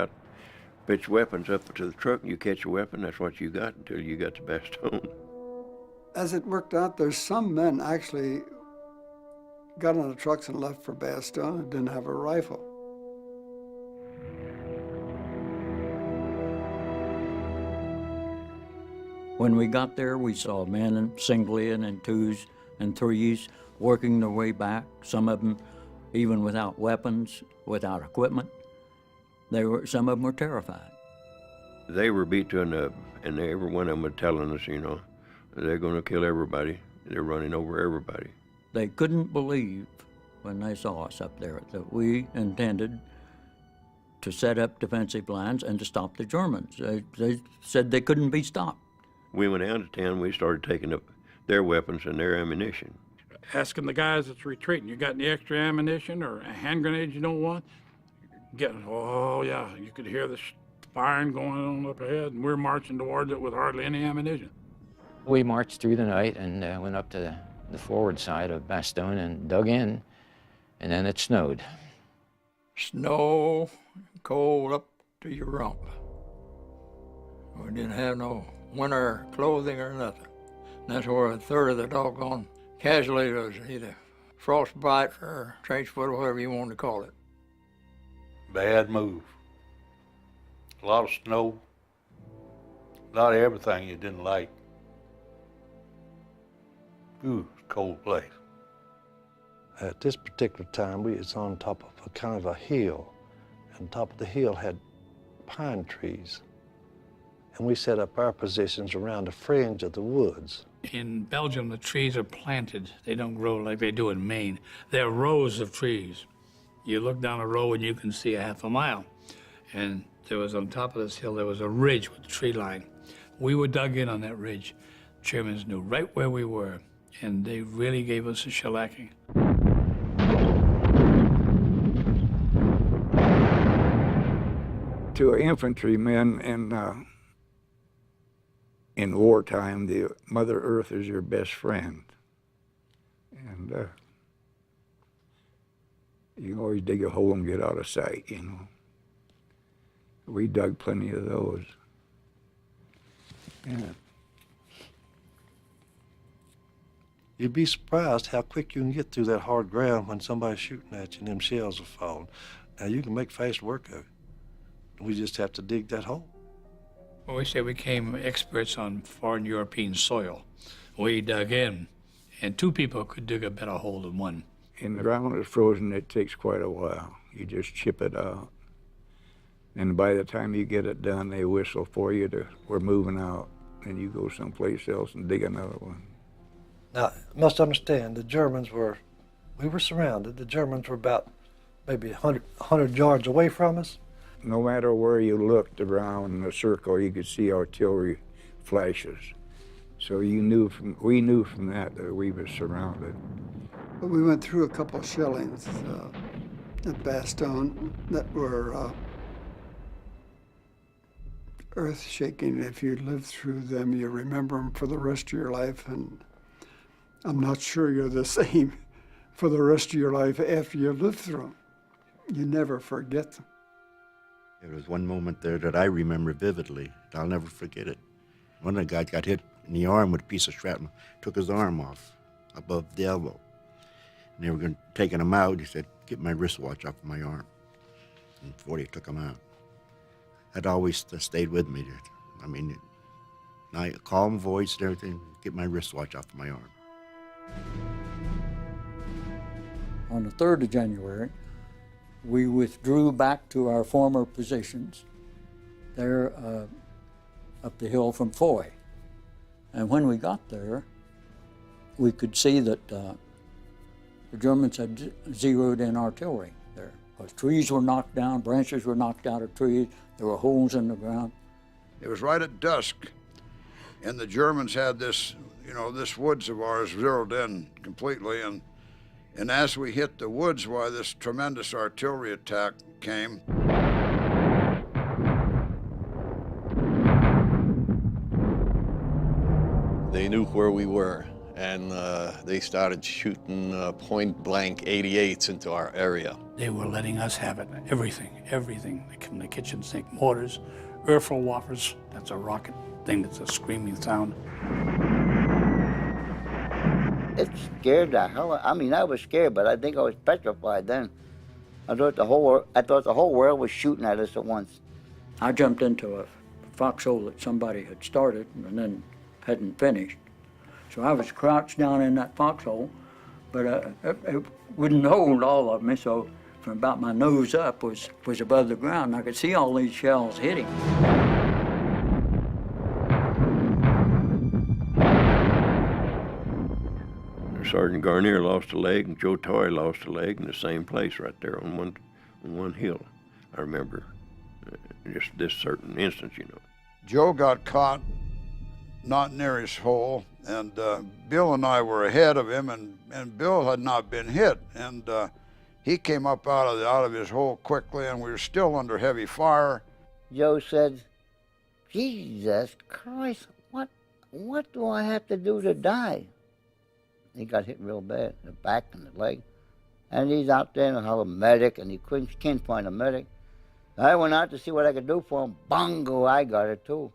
Speaker 6: weapons up to the truck, and you catch a weapon, that's what you got until you got to Bastogne.
Speaker 14: As it worked out, there's some men actually got on the trucks and left for Bastogne and didn't have a rifle.
Speaker 3: When we got there, we saw men singly and in twos and threes working their way back, some of them even without weapons, without equipment. Some of them were terrified.
Speaker 6: They were beat to a nub, and every one of them were telling us, you know, they're going to kill everybody. They're running over everybody.
Speaker 3: They couldn't believe when they saw us up there that we intended to set up defensive lines and to stop the Germans. They said they couldn't be stopped.
Speaker 6: We went out of town, we started taking up their weapons and their ammunition.
Speaker 2: Asking the guys that's retreating, you got any extra ammunition or hand grenades you don't want? Oh yeah, you could hear the firing going on up ahead, and we're marching towards it with hardly any ammunition.
Speaker 15: We marched through the night and went up to the forward side of Bastogne and dug in, and then it snowed.
Speaker 4: Snow, cold up to your rump. We didn't have no winter clothing or nothing. And that's where a third of the doggone casualties was either frostbite or trench foot or whatever you want to call it.
Speaker 5: Bad move. A lot of snow. A lot of everything you didn't like. Ooh, cold place.
Speaker 20: At this particular time, we was on top of a kind of a hill, and top of the hill had pine trees. And we set up our positions around the fringe of the woods.
Speaker 18: In Belgium, the trees are planted. They don't grow like they do in Maine. They're rows of trees. You look down a row and you can see a half a mile. And there was on top of this hill, there was a ridge with a tree line. We were dug in on that ridge. Germans knew right where we were, and they really gave us a shellacking.
Speaker 4: To infantrymen in wartime, the Mother Earth is your best friend. And you can always dig a hole and get out of sight, you know. We dug plenty of those. Yeah.
Speaker 20: You'd be surprised how quick you can get through that hard ground when somebody's shooting at you and them shells are falling. Now, you can make fast work of it. We just have to dig that hole.
Speaker 18: Well, we say we became experts on foreign European soil. We dug in, and two people could dig a better hole than one.
Speaker 4: And the ground is frozen, it takes quite a while. You just chip it out. And by the time you get it done, they whistle for you we're moving out.
Speaker 21: and you go someplace else and dig another one.
Speaker 20: Now, you must understand, we were surrounded. The Germans were about maybe 100 yards away from us.
Speaker 21: No matter where you looked around the circle, you could see artillery flashes. So we knew from that we were surrounded.
Speaker 14: We went through a couple of shellings at Bastogne that were earth-shaking. If you lived through them, you remember them for the rest of your life, and I'm not sure you're the same for the rest of your life after you lived through them. You never forget them.
Speaker 22: There was one moment there that I remember vividly. I'll never forget it. One of the guys got hit in the arm with a piece of shrapnel, took his arm off above the elbow. And they were taking him out. He said, "Get my wristwatch off of my arm." And 40 took him out. That always stayed with me. I mean, calm voice and everything, "Get my wristwatch off of my arm."
Speaker 3: On the 3rd of January, we withdrew back to our former positions there up the hill from Foy. And when we got there, we could see that the Germans had zeroed in artillery there. Because trees were knocked down, branches were knocked out of trees, there were holes in the ground.
Speaker 12: It was right at dusk, and the Germans had this, this woods of ours zeroed in completely, and as we hit the woods, why this tremendous artillery attack came.
Speaker 17: They knew where we were, and they started shooting point-blank 88s into our area.
Speaker 18: They were letting us have it, everything. From the kitchen sink, mortars, Erfelwaffers, that's a rocket thing that's a screaming sound.
Speaker 9: It scared the hell out. I mean, I was scared, but I think I was petrified then. I thought the whole world was shooting at us at once.
Speaker 3: I jumped into a foxhole that somebody had started and then hadn't finished. So I was crouched down in that foxhole, but it wouldn't hold all of me, so from about my nose up was above the ground. I could see all these shells hitting.
Speaker 6: Sergeant Garnier lost a leg, and Joe Toy lost a leg in the same place right there on one hill. I remember just this certain instance,
Speaker 12: Joe got caught not near his hole, and Bill and I were ahead of him, and Bill had not been hit, and he came up out of his hole quickly, and we were still under heavy fire.
Speaker 9: Joe said, "Jesus Christ, what do I have to do to die?" He got hit real bad, in the back and the leg. And he's out there and have a medic, and he can't find a medic. I went out to see what I could do for him. Bongo, I got it too.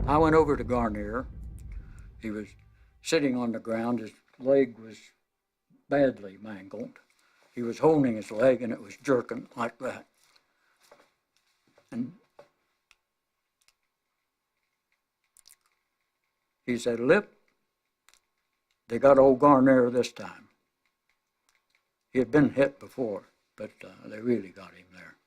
Speaker 3: I went over to Garnier. He was sitting on the ground. His leg was badly mangled. He was holding his leg and it was jerking like that. And he said, "Lip, they got old Garnier this time." He had been hit before, but they really got him there.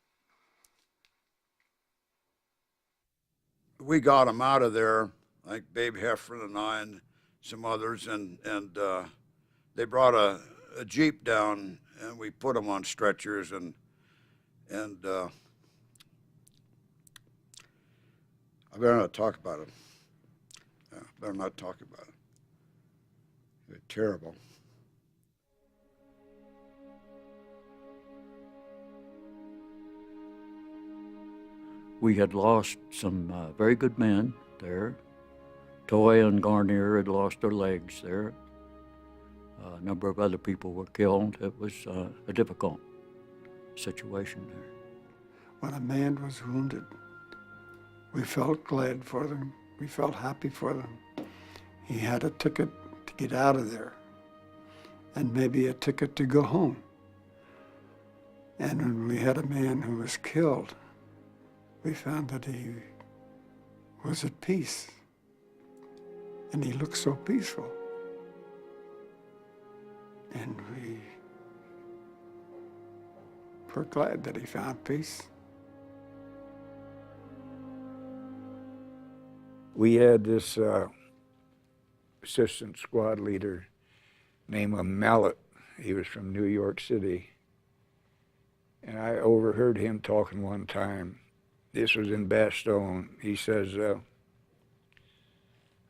Speaker 12: We got him out of there, like Babe Heffron and I and some others, and they brought a Jeep down, and we put him on stretchers, and I better not talk about it. Better not talk about it. They're terrible.
Speaker 3: We had lost some very good men there. Toy and Garnier had lost their legs there. A number of other people were killed. It was a difficult situation there.
Speaker 14: When a man was wounded, we felt glad for them. We felt happy for them. He had a ticket to get out of there, and maybe a ticket to go home. And when we had a man who was killed, we found that he was at peace, and he looked so peaceful. And we were glad that he found peace.
Speaker 21: We had this assistant squad leader named Mallet. He was from New York City. And I overheard him talking one time. This was in Bastogne. He says,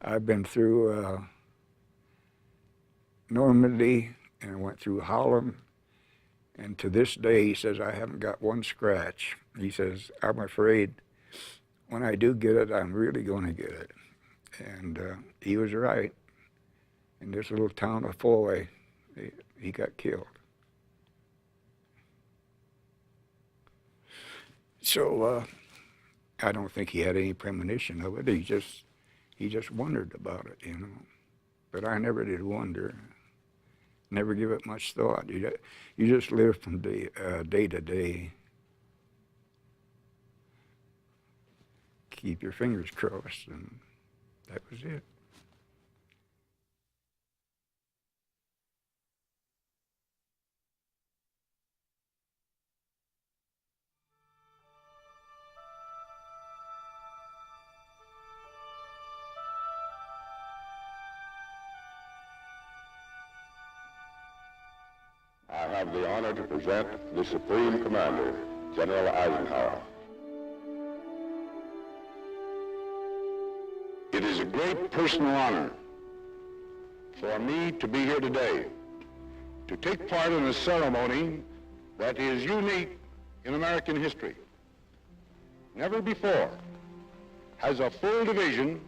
Speaker 21: I've been through Normandy and went through Holland. And to this day, he says, I haven't got one scratch. He says, I'm afraid when I do get it, I'm really going to get it. And he was right. In this little town of Foy, he got killed. So I don't think he had any premonition of it. He just wondered about it, you know. But I never did wonder. Never give it much thought. You just live from day to day. Keep your fingers crossed, and that was it.
Speaker 11: I have the honor to present the Supreme Commander, General Eisenhower. It is a great personal honor for me to be here today to take part in a ceremony that is unique in American history. Never before has a full division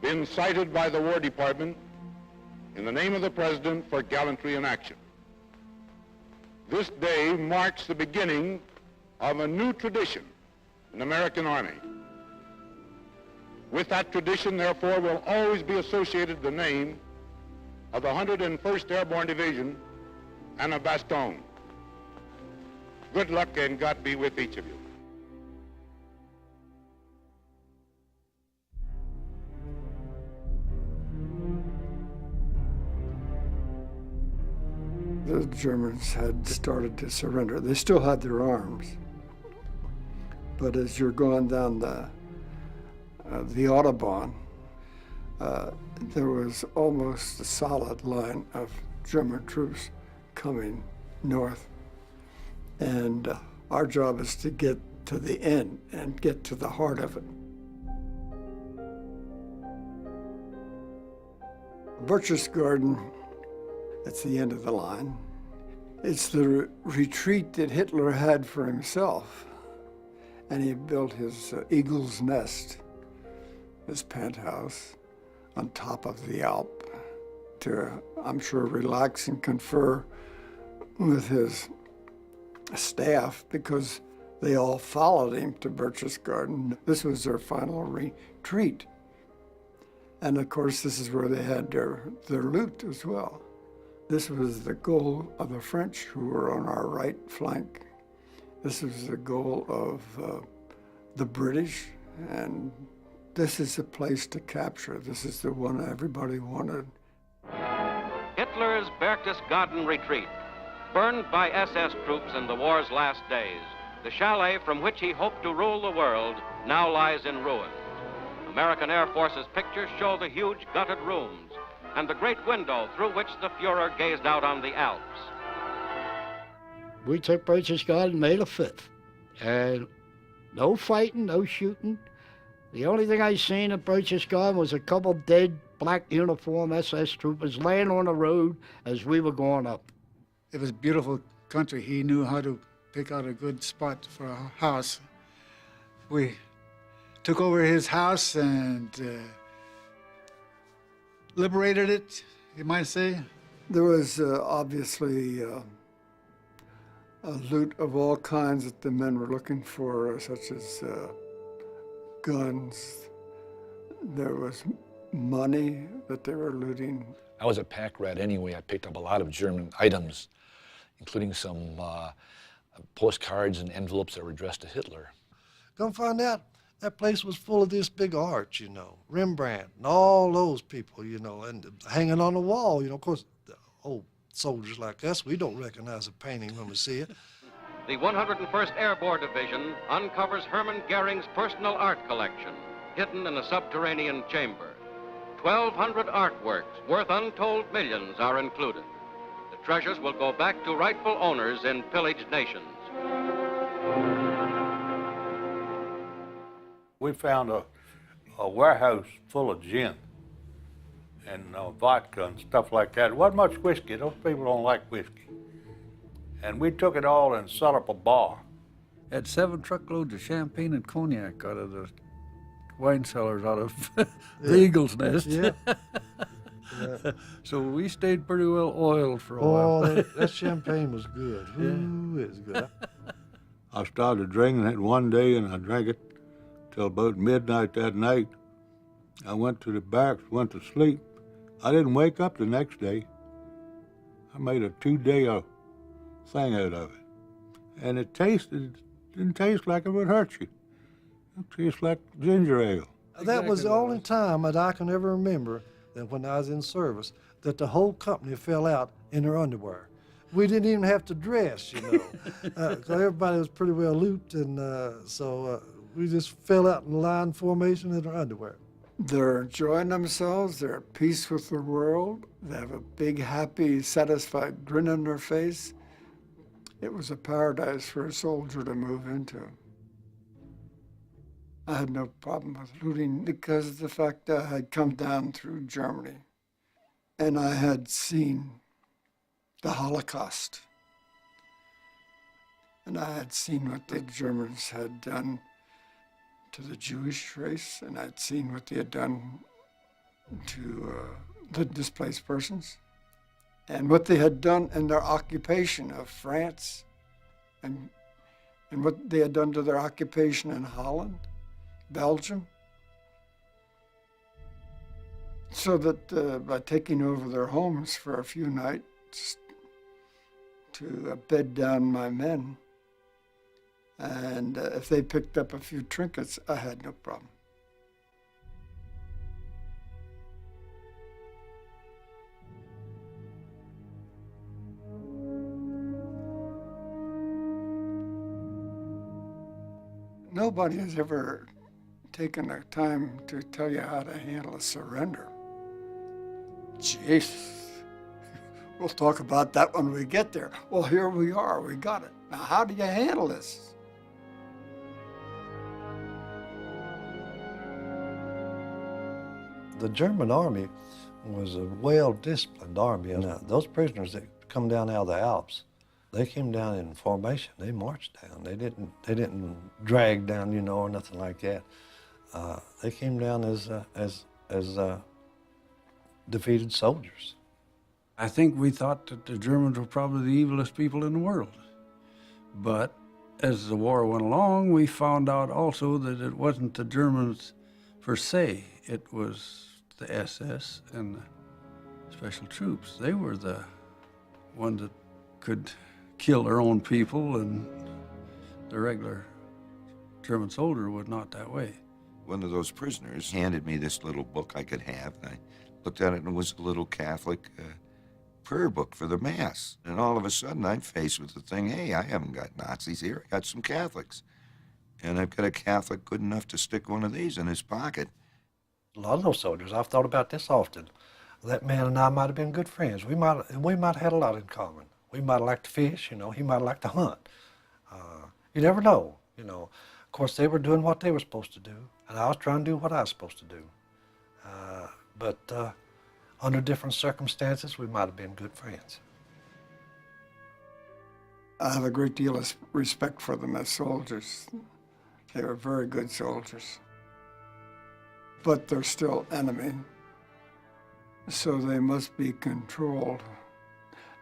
Speaker 11: been cited by the War Department in the name of the President for gallantry in action. This day marks the beginning of a new tradition in the American Army. With that tradition, therefore, will always be associated the name of the 101st Airborne Division and of Bastogne. Good luck and God be with each of you.
Speaker 14: The Germans had started to surrender. They still had their arms. But as you're going down the Autobahn, there was almost a solid line of German troops coming north. And our job is to get to the end and get to the heart of it. Berchtesgaden, that's the end of the line. It's the retreat that Hitler had for himself. And he built his eagle's nest, his penthouse, on top of the Alp to, I'm sure, relax and confer with his staff because they all followed him to Berchtesgaden. This was their final retreat. And of course, this is where they had their loot as well. This was the goal of the French who were on our right flank. This was the goal of the British, and this is the place to capture. This is the one everybody wanted.
Speaker 16: Hitler's Berchtesgaden retreat, burned by SS troops in the war's last days. The chalet from which he hoped to rule the world now lies in ruin. American Air Force's pictures show the huge gutted rooms and the great window through which the Fuhrer gazed out on the Alps.
Speaker 1: We took Berchtesgaden May the 5th, and no fighting, no shooting. The only thing I seen at Berchtesgaden was a couple dead black uniform SS troopers laying on the road as we were going up.
Speaker 23: It was a beautiful country. He knew how to pick out a good spot for a house. We took over his house and liberated it, you might say.
Speaker 14: There was obviously a loot of all kinds that the men were looking for, such as guns. There was money that they were looting.
Speaker 24: I was a pack rat anyway. I picked up a lot of German items, including some postcards and envelopes that were addressed to Hitler.
Speaker 20: Come find out, that place was full of this big art, you know, Rembrandt and all those people, you know, and hanging on the wall, you know. Of course, the old soldiers like us, we don't recognize a painting when we see it.
Speaker 16: The 101st Airborne Division uncovers Hermann Goering's personal art collection, hidden in a subterranean chamber. 1,200 artworks worth untold millions are included. The treasures will go back to rightful owners in pillaged nations.
Speaker 5: We found a warehouse full of gin and vodka and stuff like that. It wasn't much whiskey. Those people don't like whiskey. And we took it all and set up a bar.
Speaker 8: Had 7 truckloads of champagne and cognac out of the wine cellars out of the Eagle's Nest.
Speaker 20: Yeah. Yeah.
Speaker 8: So we stayed pretty well oiled for a while.
Speaker 20: Oh, that champagne was good. Ooh, it was good.
Speaker 5: I started drinking it one day, and I drank it till about midnight that night. I went to the barracks, went to sleep. I didn't wake up the next day. I made a 2-day thing out of it. And it didn't taste like it would hurt you. It tastes like ginger ale.
Speaker 20: That was the only time that I can ever remember that when I was in service that the whole company fell out in their underwear. We didn't even have to dress, you know, 'cause everybody was pretty well looped, and so we just fell out in line formation in our underwear.
Speaker 14: They're enjoying themselves, they're at peace with the world, they have a big, happy, satisfied grin on their face. It was a paradise for a soldier to move into. I had no problem with looting because of the fact that I had come down through Germany and I had seen the Holocaust. And I had seen what the Germans had done to the Jewish race, and I'd seen what they had done to the displaced persons, and what they had done in their occupation of France, and what they had done to their occupation in Holland, Belgium. So that by taking over their homes for a few nights to bed down my men, and if they picked up a few trinkets, I had no problem. Nobody has ever taken the time to tell you how to handle a surrender. Jesus. We'll talk about that when we get there. Well, here we are, we got it. Now, how do you handle this?
Speaker 20: The German army was a well-disciplined army, and those prisoners that come down out of the Alps, they came down in formation. They marched down. They didn't drag down, you know, or nothing like that. They came down as defeated soldiers.
Speaker 8: I think we thought that the Germans were probably the evilest people in the world. But as the war went along, we found out also that it wasn't the Germans per se. It was the SS and the special troops. They were the ones that could kill their own people, and the regular German soldier was not that way.
Speaker 10: One of those prisoners handed me this little book I could have, and I looked at it, and it was a little Catholic prayer book for the Mass. And all of a sudden, I'm faced with the thing, hey, I haven't got Nazis here, I got some Catholics. And I've got a Catholic good enough to stick one of these in his pocket.
Speaker 20: A lot of those soldiers, I've thought about this often. That man and I might have been good friends. We might have had a lot in common. We might have liked to fish, you know, he might have liked to hunt. You never know, you know. Of course, they were doing what they were supposed to do, and I was trying to do what I was supposed to do. But under different circumstances, we might have been good friends.
Speaker 14: I have a great deal of respect for them as soldiers. They were very good soldiers. But they're still enemy, so they must be controlled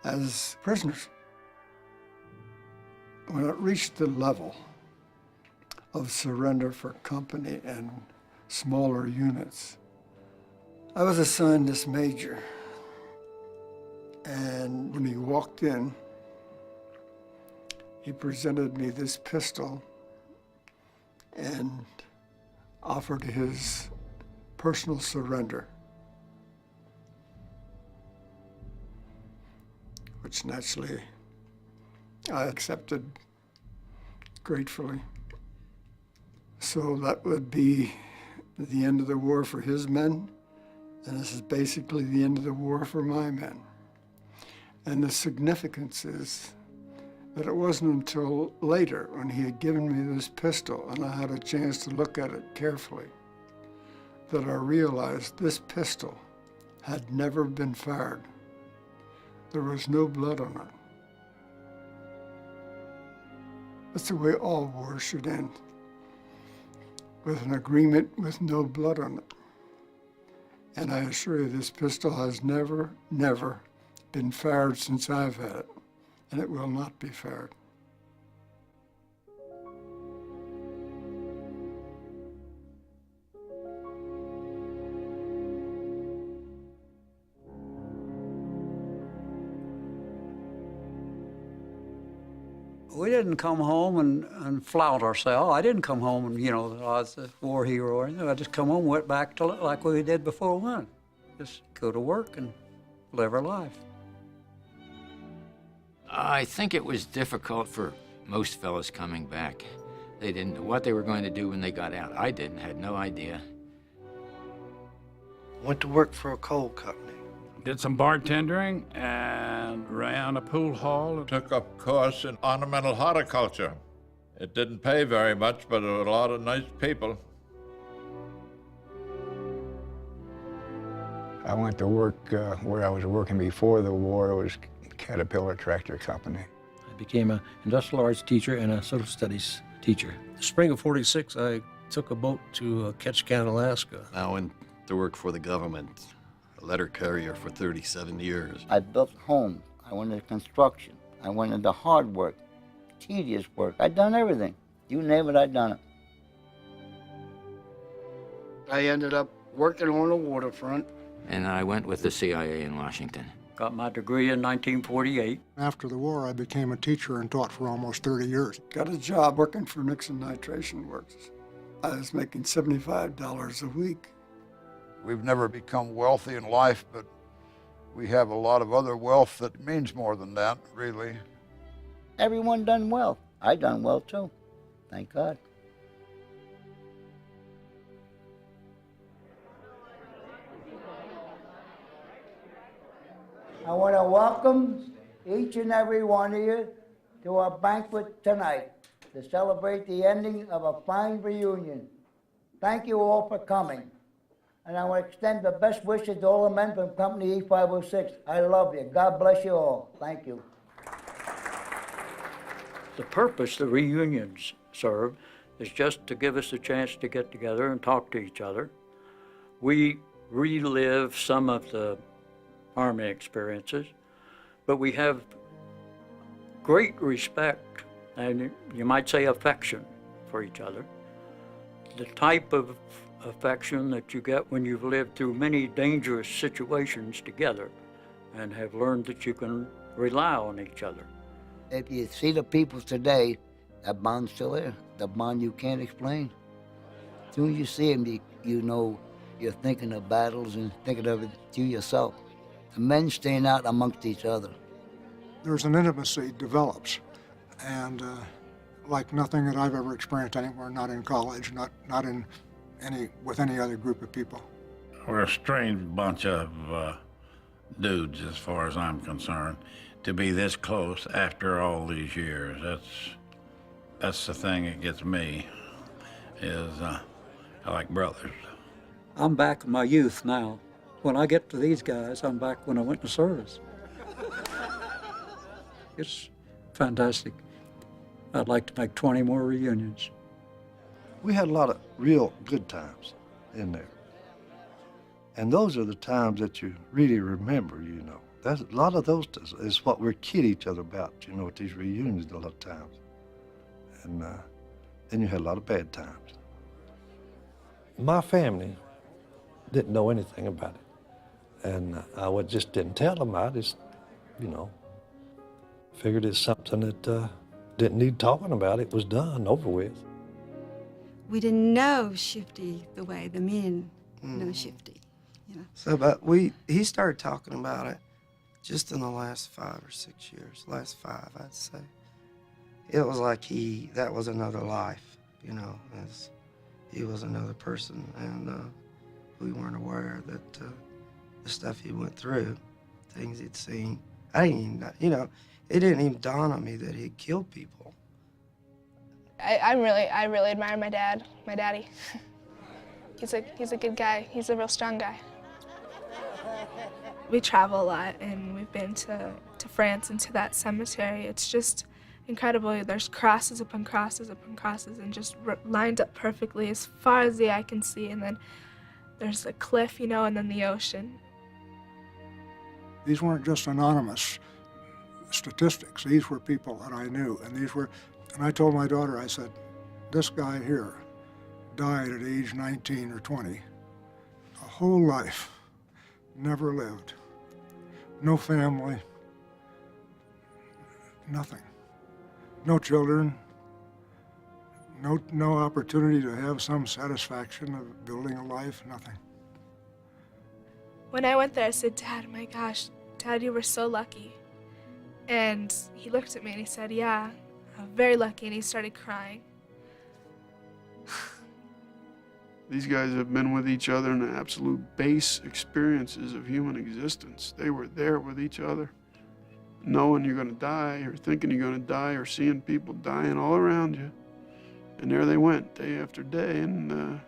Speaker 14: as prisoners. When it reached the level of surrender for company and smaller units, I was assigned this major, and when he walked in, he presented me this pistol and offered his personal surrender, which naturally I accepted gratefully. So that would be the end of the war for his men, and this is basically the end of the war for my men. And the significance is that it wasn't until later, when he had given me this pistol and I had a chance to look at it carefully, that I realized this pistol had never been fired. There was no blood on it. That's the way all wars should end, with an agreement with no blood on it. And I assure you, this pistol has never, never been fired since I've had it, and it will not be fired.
Speaker 2: We didn't come home and flout ourselves. I didn't come home and, I was a war hero or anything. I just come home and went back to like we did before we went. Just go to work and live our life.
Speaker 15: I think it was difficult for most fellas coming back. They didn't know what they were going to do when they got out. I didn't, had no idea.
Speaker 20: Went to work for a coal company.
Speaker 7: Did some bartending and ran a pool hall.
Speaker 13: Took up a course in ornamental horticulture. It didn't pay very much, but there were a lot of nice people.
Speaker 21: I went to work where I was working before the war. It was Caterpillar Tractor Company.
Speaker 19: I became an industrial arts teacher and a social studies teacher. The spring of '46, I took a boat to Ketchikan, Alaska.
Speaker 17: I went to work for the government, a letter carrier for 37 years.
Speaker 9: I built homes. I went into construction. I went into hard work, tedious work. I'd done everything. You name it, I'd done it.
Speaker 1: I ended up working on the waterfront.
Speaker 15: And I went with the CIA in Washington.
Speaker 2: Got my degree in 1948.
Speaker 25: After the war, I became a teacher and taught for almost 30 years.
Speaker 14: Got a job working for Nixon Nitration Works. I was making $75 a week.
Speaker 12: We've never become wealthy in life, but we have a lot of other wealth that means more than that, really.
Speaker 9: Everyone done well. I done well too. Thank God. I want to welcome each and every one of you to our banquet tonight to celebrate the ending of a fine reunion. Thank you all for coming. And I want to extend the best wishes to all the men from Company E506. I love you. God bless you all. Thank you.
Speaker 2: The purpose the reunions serve is just to give us a chance to get together and talk to each other. We relive some of the Army experiences, but we have great respect and you might say affection for each other. The type of affection that you get when you've lived through many dangerous situations together and have learned that you can rely on each other.
Speaker 9: If you see the people today, that bond's still there. The bond you can't explain. As soon as you see them, you know you're thinking of battles and thinking of it to yourself. The men stand out amongst each other.
Speaker 25: There's an intimacy develops, and like nothing that I've ever experienced anywhere, not in college, not in with any other group of people.
Speaker 7: We're a strange bunch of dudes, as far as I'm concerned, to be this close after all these years. That's the thing that gets me, is I like brothers.
Speaker 2: I'm back in my youth now. When I get to these guys, I'm back when I went to service. It's fantastic. I'd like to make 20 more reunions.
Speaker 20: We had a lot of real good times in there. And those are the times that you really remember, you know. That's, a lot of those is what we kid each other about, you know, at these reunions a lot of times. And then you had a lot of bad times. My family didn't know anything about it. And I just didn't tell them. I just, you know, figured it's something that didn't need talking about. It was done, over with.
Speaker 26: We didn't know Shifty the way the men know Shifty. You know?
Speaker 27: So, but he started talking about it just in the last 5 or 6 years. Last 5, I'd say. It was like that was another life, you know. he was another person, and we weren't aware that the stuff he went through, things he'd seen. I didn't even, you know, it didn't even dawn on me that he'd killed people.
Speaker 3: I really admire my daddy. He's a good guy. He's a real strong guy. We travel a lot, and we've been to France and to that cemetery. It's just incredible. There's crosses upon crosses upon crosses, and just lined up perfectly as far as the eye can see. And then there's a cliff, you know, and then the ocean.
Speaker 25: These weren't just anonymous statistics. These were people that I knew, and I told my daughter, I said, this guy here died at age 19 or 20. A whole life, never lived. No family, nothing. No children, no opportunity to have some satisfaction of building a life, nothing.
Speaker 3: When I went there, I said, Dad, my gosh, Dad, you were so lucky. And he looked at me and he said, yeah, I'm very lucky, and he started crying.
Speaker 4: These guys have been with each other in the absolute base experiences of human existence. They were there with each other, knowing you're going to die, or thinking you're going to die, or seeing people dying all around you. And there they went, day after day, and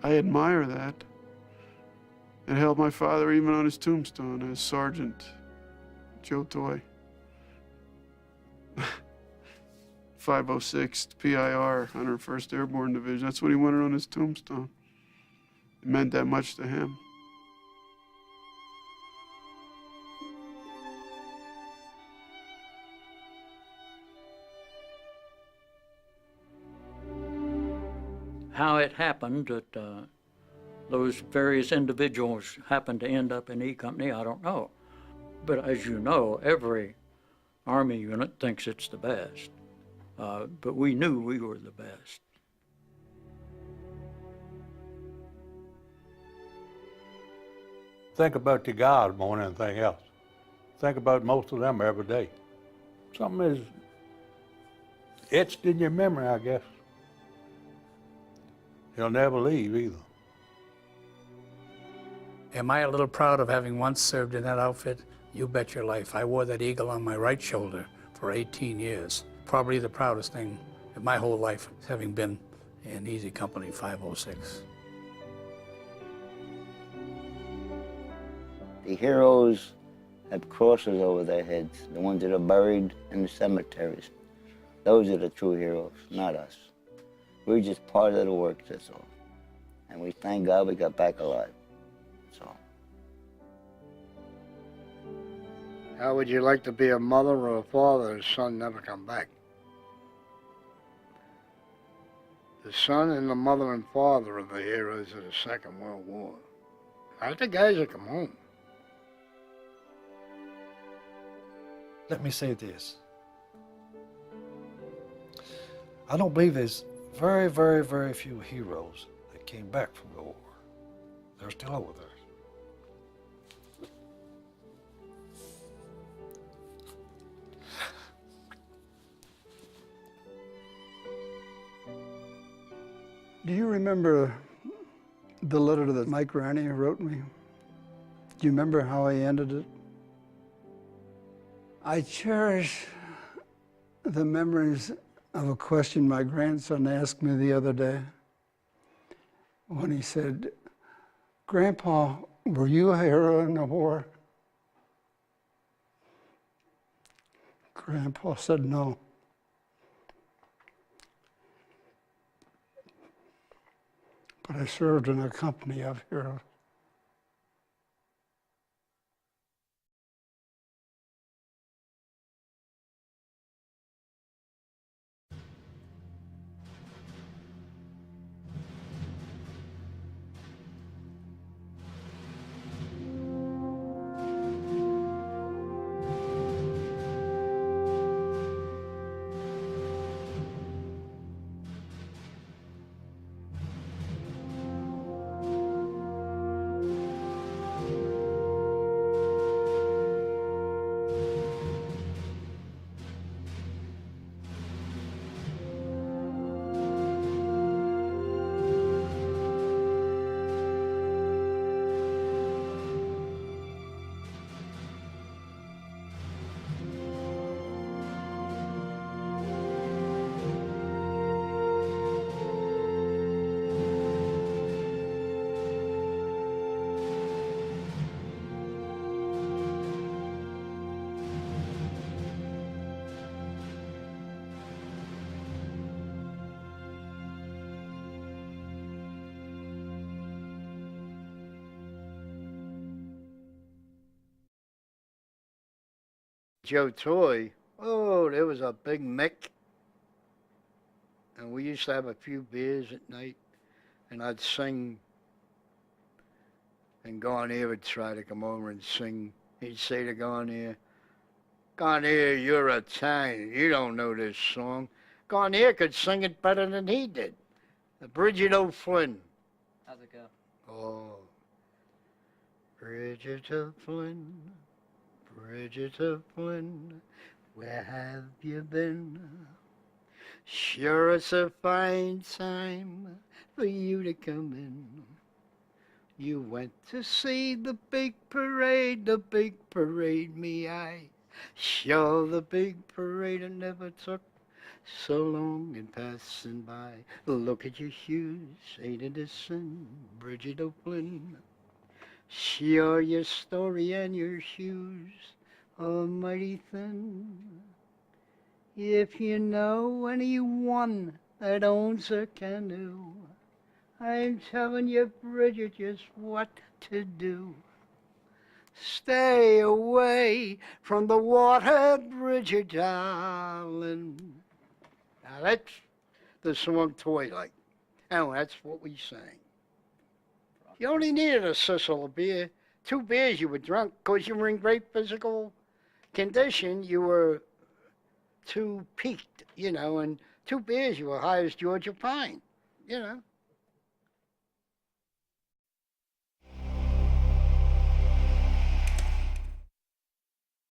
Speaker 4: I admire that. It held my father even on his tombstone as Sergeant Joe Toy. 506th PIR, 101st Airborne Division. That's what he wanted on his tombstone. It meant that much to him.
Speaker 2: How it happened that those various individuals happened to end up in E Company, I don't know. But as you know, every Army unit thinks it's the best. But we knew we were the best.
Speaker 5: Think about your God more than anything else. Think about most of them every day. Something is etched in your memory, I guess. He'll never leave either.
Speaker 6: Am I a little proud of having once served in that outfit? You bet your life. I wore that eagle on my right shoulder for 18 years. Probably the proudest thing in my whole life, having been in Easy Company 506.
Speaker 9: The heroes have crosses over their heads, the ones that are buried in the cemeteries. Those are the true heroes, not us. We're just part of the work, that's all. And we thank God we got back alive, that's all.
Speaker 1: How would you like to be a mother or a father whose son never come back? The son and the mother and father are the heroes of the Second World War. Not the guys that come home.
Speaker 20: Let me say this. I don't believe there's very, very, very few heroes that came back from the war. They're still over there.
Speaker 25: Do you remember the letter that Mike Ranney wrote me? Do you remember how he ended it? I cherish the memories of a question my grandson asked me the other day when he said, "Grandpa, were you a hero in the war?" Grandpa said no. But I served in a company of heroes.
Speaker 1: Joe Toy, oh, there was a big Mick. And we used to have a few beers at night, and I'd sing. And Garnier would try to come over and sing. He'd say to Garnier, Garnier, you're Italian. You don't know this song. Garnier could sing it better than he did. Bridget O'Flynn.
Speaker 8: How's it go?
Speaker 1: Oh. Bridget O'Flynn, Bridget O'Flynn, where have you been? Sure, it's a fine time for you to come in. You went to see the big parade, me eye. Sure, the big parade I never took so long in passing by. Look at your shoes, ain't it a sin, Bridget O'Flynn? Sure, your story and your shoes are mighty thin. If you know anyone that owns a canoe, I'm telling you, Bridget, just what to do. Stay away from the water, Bridget, darling. Now that's the song Toy like. And that's what we sang. You only needed a sissel of beer. 2 beers you were drunk because you were in great physical condition. You were too peaked, and 2 beers you were high as Georgia Pine,